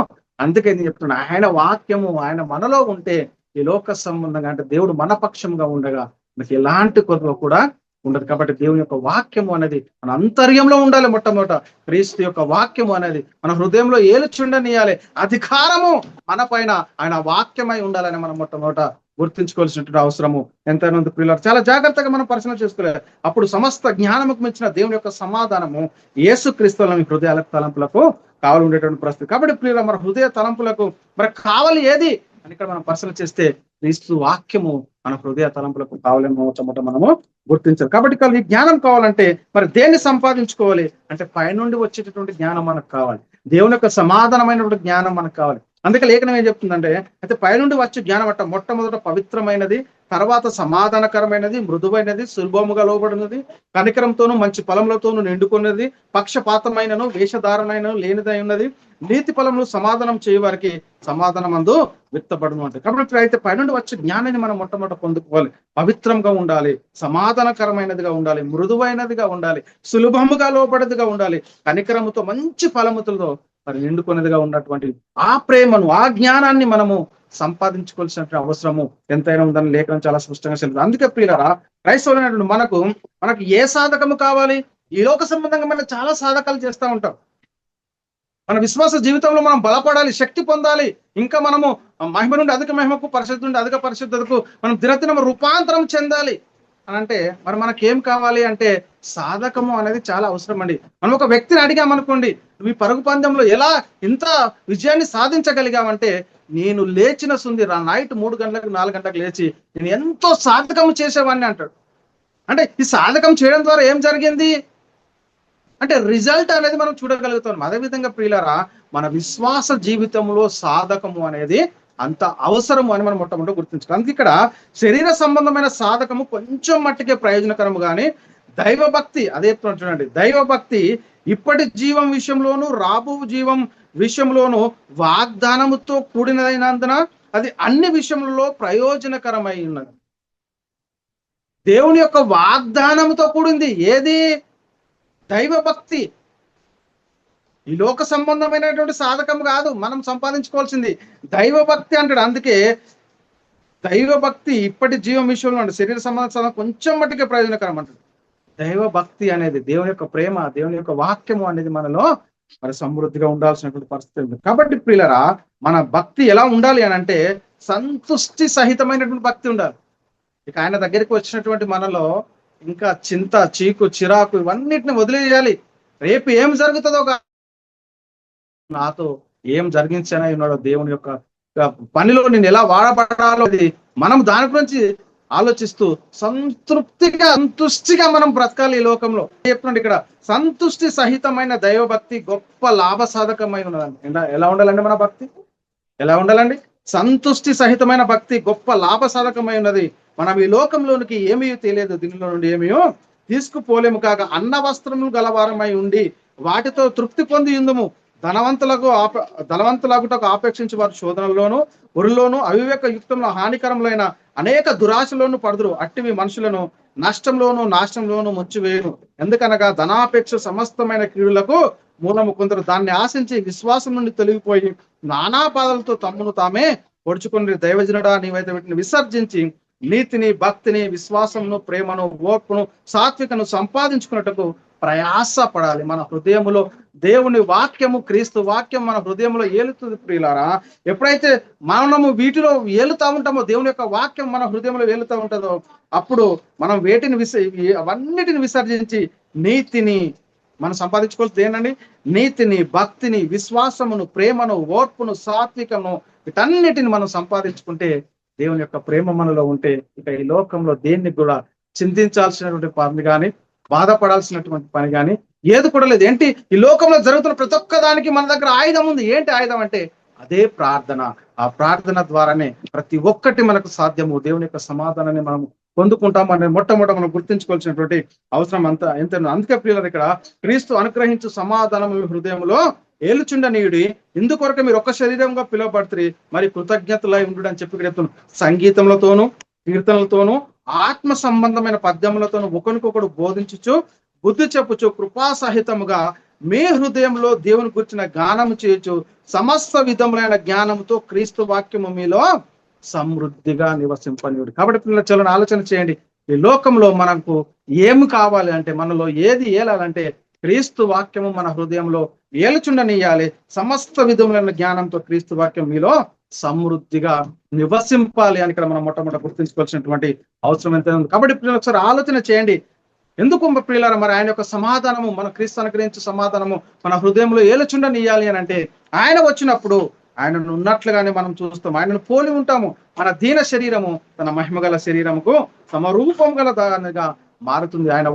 అందుకే నేను చెప్తున్నా, ఆయన వాక్యము ఆయన మనలో ఉంటే ఈ లోక సంబంధంగా, అంటే దేవుడు మన పక్షంగా ఉండగా మీకు ఎలాంటి కొరత కూడా ఉండదు. కాబట్టి దేవుని యొక్క వాక్యము అనేది మన అంతర్యంలో ఉండాలి. మొట్టమొదట క్రీస్తు యొక్క వాక్యము అనేది మన హృదయంలో ఏలుచుండనియాలి. అధికారము మన పైన ఆయన వాక్యమై ఉండాలని మనం మొట్టమొదట గుర్తించుకోవాల్సినటువంటి అవసరము ఎంతైనా ఉంది ప్రియులారా. చాలా జాగ్రత్తగా మనం పరిశీలన చేసుకోవాలి. అప్పుడు సమస్త జ్ఞానముకు మించిన దేవుని యొక్క సమాధానము యేసుక్రీస్తుల మీ హృదయాలకు తలంపులకు కావాలి ఉండేటువంటి పరిస్థితి. కాబట్టి ప్రియులారా, మన హృదయ తలంపులకు మరి కావాలి ఏది అని ఇక్కడ మనం పరిశీలన చేస్తే క్రీస్తు వాక్యము మన హృదయ తలంపులకు కావాలని మొట్టమొదట మనము గుర్తించాలి. కాబట్టి ఈ జ్ఞానం కావాలంటే మరి దేన్ని సంపాదించుకోవాలి అంటే పైనుండి వచ్చేటటువంటి జ్ఞానం మనకు కావాలి. దేవుని యొక్క సమాధానమైనటువంటి జ్ఞానం మనకు కావాలి. అందుకే లేఖనం ఏం చెప్తుందంటే, అయితే పైనుండి వచ్చే జ్ఞానం అట్ట మొట్టమొదట పవిత్రమైనది, తర్వాత సమాధానకరమైనది, మృదువైనది, సులభముగా లోబడినది, కనికరంతోనూ మంచి ఫలములతోనూ నిండుకున్నది, పక్షపాతమైనను వేషధారణైనను లేనిదై ఉన్నది, నీతి ఫలములు సమాధానం చేయవారికి సమాధానమందు విత్తబడును అంటే. కాబట్టి అయితే పైనుండి వచ్చే జ్ఞానాన్ని మనం మొట్టమొదట పొందుకోవాలి. పవిత్రంగా ఉండాలి, సమాధానకరమైనదిగా ఉండాలి, మృదువైనదిగా ఉండాలి, సులభముగా లోబడిదిగా ఉండాలి, కనికరముతో మంచి ఫలములతో మరి నిండుకున్నదిగా ఉన్నటువంటి ఆ ప్రేమను, ఆ జ్ఞానాన్ని మనము సంపాదించుకోవాల్సిన అవసరము ఎంతైనా ఉందని లేఖనం చాలా స్పష్టంగా చెప్తుంది. అందుకే ప్రియులారా, క్రైస్తవులైనటువంటి మనకు ఏ సాధకము కావాలి? ఈ లోక సంబంధంగా మనం చాలా సాధకాలు చేస్తూ ఉంటాం. మన విశ్వాస జీవితంలో మనం బలపడాలి, శక్తి పొందాలి, ఇంకా మనము మహిమ నుండి అధిక మహిమకు, పరిశుద్ధి నుండి అధిక పరిశుద్ధతకు మనం దినదినం రూపాంతరం చెందాలి అని అంటే మరి మనకేం కావాలి అంటే సాధకము అనేది చాలా అవసరం అండి. మనం ఒక వ్యక్తిని అడిగామనుకోండి, నువ్వు ఈ పరుగు పందెంలో ఎలా ఇంత విజయాన్ని సాధించగలిగావంటే, నేను లేచిన సుంది నైట్ 3 గంటలకు 4 గంటలకు లేచి నేను ఎంతో సాధకము చేసేవాడిని అంటాడు. అంటే ఈ సాధకం చేయడం ద్వారా ఏం జరిగింది అంటే రిజల్ట్ అనేది మనం చూడగలుగుతాం. అదేవిధంగా ప్రియులారా, మన విశ్వాస జీవితంలో సాధకము అనేది అంత అవసరము అని మనం మొట్టమొదటి గుర్తించుకోవాలి. అందుకే ఇక్కడ శరీర సంబంధమైన సాధకము కొంచెం మట్టికే ప్రయోజనకరము, కానీ దైవభక్తి, అదే చూడండి, దైవభక్తి ఇప్పటి జీవం విషయంలోను రాబో జీవం విషయంలోను వాగ్దానముతో కూడినదైనందున అది అన్ని విషయములలో ప్రయోజనకరమై ఉన్నది. దేవుని యొక్క వాగ్దానముతో కూడింది ఏది? దైవభక్తి. ఈ లోక సంబంధమైనటువంటి సాధకం కాదు మనం సంపాదించుకోవాల్సింది, దైవభక్తి అంటాడు. అందుకే దైవభక్తి ఇప్పటి జీవం విషయంలో అంటే శరీర సంబంధం కొంచెం మట్టుకే ప్రయోజనకరం అంటాడు. దైవభక్తి అనేది దేవుని యొక్క ప్రేమ, దేవుని యొక్క వాక్యము అనేది మనలో మరి సమృద్ధిగా ఉండాల్సినటువంటి పరిస్థితి ఉంది. కాబట్టి ప్రియులరా, మన భక్తి ఎలా ఉండాలి అని అంటే సంతుష్టి సహితమైనటువంటి భక్తి ఉండాలి. ఇక ఆయన దగ్గరికి వచ్చినటువంటి మనలో ఇంకా చింత, చీకు, చిరాకు ఇవన్నిటిని వదిలేయాలి. రేపు ఏం జరుగుతుందో, నాతో ఏం జరిగించనే ఉన్నాడో, దేవుని యొక్క పనిలో నేను ఎలా వాడబడాలో మనం దాని గురించి ఆలోచిస్తూ సంతుష్టిగా మనం బ్రతకాలి ఈ లోకంలో. చెప్తున్నాడు ఇక్కడ, సంతుష్టి సహితమైన దైవభక్తి గొప్ప లాభసాధకమైన ఉన్నదండి. ఎలా ఉండాలండి మన భక్తి? ఎలా ఉండాలండి? సంతుష్టి సహితమైన భక్తి గొప్ప లాభసాధకమై ఉన్నది. మనం ఈ లోకంలోనికి ఏమీ తెలియదు, దీనిలో నుండి ఏమీ తీసుకుపోలేము. కాగా అన్న వస్త్రములు గలవారమై ఉండి వాటితో తృప్తి పొంది ఉందము. ధనవంతులాగుటకు ఆపేక్షించి వారి శోధనలోను ఉరులోను అవివేక యుక్తంలో హానికరములైన అనేక దురాశలోను పడుదురు. అట్టివి మనుషులను నష్టంలోను నాశనంలోను ముచ్చివేయును. ఎందుకనగా ధనాపేక్ష సమస్తమైన కీడులకు మూలము. కొందరు దాన్ని ఆశించి విశ్వాసం నుండి తొలగిపోయి నానా బాధలతో తమ్మును తామే పొడుచుకుని, దైవజనుడా నీవైతే వీటిని విసర్జించి నీతిని, భక్తిని, విశ్వాసమును, ప్రేమను, ఓర్పును, సాత్వికను సంపాదించుకున్నట్టుకు ప్రయాస పడాలి. మన హృదయములో దేవుని వాక్యము, క్రీస్తు వాక్యం మన హృదయంలో ఏలుతుంది ప్రియులారా. ఎప్పుడైతే మనము వీటిలో ఏలుతా ఉంటామో, దేవుని యొక్క వాక్యం మన హృదయంలో ఏలుతూ ఉంటుందో, అప్పుడు మనం అవన్నిటిని విసర్జించి నీతిని మనం సంపాదించుకోవాల్సింది ఏంటండి? నీతిని, భక్తిని, విశ్వాసమును, ప్రేమను, ఓర్పును, సాత్వికను, వీటన్నిటిని మనం సంపాదించుకుంటే, దేవుని యొక్క ప్రేమ మనలో ఉంటే, ఇక ఈ లోకంలో దేన్ని కూడా చింతించాల్సినటువంటి పని కానీ, బాధపడాల్సినటువంటి పని కానీ ఏది కూడా లేదు. ఏంటి? ఈ లోకంలో జరుగుతున్న ప్రతి ఒక్క దానికి మన దగ్గర ఆయుధం ఉంది. ఏంటి ఆయుధం అంటే అదే ప్రార్థన. ఆ ప్రార్థన ద్వారానే ప్రతి ఒక్కటి మనకు సాధ్యము. దేవుని యొక్క సమాధానాన్ని మనం పొందుకుంటాం అనే మొట్టమొదట మనం గుర్తించుకోవాల్సినటువంటి అవసరం ఎంత. అందుకే ప్రియులారా, ఇక్కడ క్రీస్తు అనుగ్రహించు సమాధానము హృదయంలో ఏలుచుండనీయుడి, ఇందుకొరకు మీరు ఒక్క శరీరంగా పిలువబడుతుంది, మరి కృతజ్ఞతలై ఉండు అని చెప్పి చెప్తున్నాను. సంగీతములతోనూ కీర్తనలతోనూ ఆత్మ సంబంధమైన పద్యములతోనూ ఒకరికొకడు బోధించుచు బుద్ధి చెప్పుచు కృపాసహితముగా మీ హృదయంలో దేవుని గురించిన గానము చేయొచ్చు, సమస్త విధములైన జ్ఞానముతో క్రీస్తు వాక్యము మీలో సమృద్ధిగా నివసింపనీయుడు. కాబట్టి పిల్లలు చాలా ఆలోచన చేయండి. ఈ లోకంలో మనకు ఏమి కావాలి అంటే, మనలో ఏది ఏలాలంటే క్రీస్తు వాక్యము మన హృదయంలో ఏలుచుండనియాలి. సమస్త విధములైన జ్ఞానంతో క్రీస్తు వాక్యం మీలో సమృద్ధిగా నివసింపాలి అని ఇక్కడ మనం మొట్టమొదటి గుర్తించుకోవాల్సినటువంటి అవసరం ఎంత ఉంది. కాబట్టి పిల్లలు ఒకసారి ఆలోచన చేయండి. ఎందుకు ప్రియులారా, మరి ఆయన యొక్క సమాధానము, మన క్రీస్తు అనుగ్రహించే సమాధానము మన హృదయంలో ఏలుచుండనియాలి అని అంటే, ఆయన వచ్చినప్పుడు ఆయనను ఉన్నట్లుగానే మనం చూస్తాం, ఆయనను పోలి ఉంటాము. మన దీన శరీరము తన మహిమగల శరీరముకు సమరూపం గల దానిగా మారుతుంది. ఆయన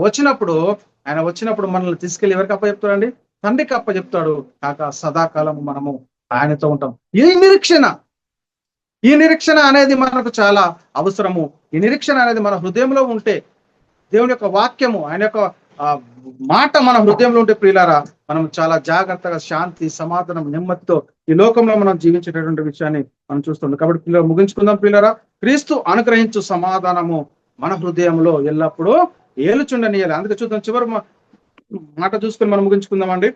వచ్చినప్పుడు మనల్ని తీసుకెళ్లి ఎవరికి అప్పచెప్తాడండి? తండ్రికి అప్పచెప్తాడు కాక సదాకాలం మనము ఆయనతో ఉంటాం. ఈ నిరీక్షణ అనేది మనకు చాలా అవసరము. ఈ నిరీక్షణ అనేది మన హృదయంలో ఉంటే, దేవుని యొక్క వాక్యము, ఆయన యొక్క మాట మన హృదయంలో ఉంటే ప్రియులారా, మనం చాలా జాగ్రత్తగా శాంతి, సమాధానం, నెమ్మదితో ఈ లోకంలో మనం జీవించేటటువంటి విషయాన్ని మనం చూస్తున్నాం. కాబట్టి పిల్లలు ముగించుకుందాం ప్రియులారా. క్రీస్తు అనుగ్రహించు సమాధానము మన హృదయంలో ఎల్లప్పుడూ ఏలుచుండనియాలి. అందుకే చూద్దాం, చివరి మాట చూసుకొని మనం ముగించుకుందామండి.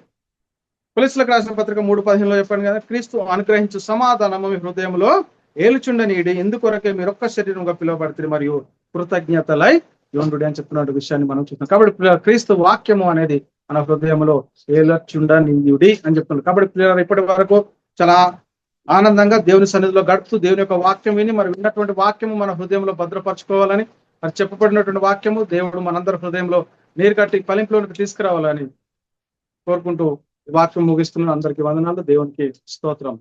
కొలస్సీలకు రాసిన పత్రిక 3:15 చెప్పాను కదా, క్రీస్తు అనుగ్రహించు సమాధానము మీ హృదయంలో ఏలుచుండనీయుడి, ఎందుకొరకే మీరొక్క శరీరంగా పిలువబడుతుంది మరియు కృతజ్ఞతలై యోనుడి అని చెప్తున్న విషయాన్ని మనం చూస్తున్నాం. కాబట్టి క్రీస్తు వాక్యము అనేది మన హృదయంలో ఏలుచుండనీయుడి అని చెప్తున్నారు. కాబట్టి ఇప్పటి వరకు చాలా ఆనందంగా దేవుని సన్నిధిలో గడుపుతూ దేవుని యొక్క వాక్యం విని మరి విన్నటువంటి వాక్యము మన హృదయంలో భద్రపరచుకోవాలని, మరి చెప్పబడినటువంటి వాక్యము దేవుడు మనందరి హృదయంలో నీరు కట్టి ఫలింపులోనికి తీసుకురావాలని కోరుకుంటూ వాక్యం ముగిస్తున్నాను. అందరికీ వందనాలు. దేవునికి స్తోత్రం.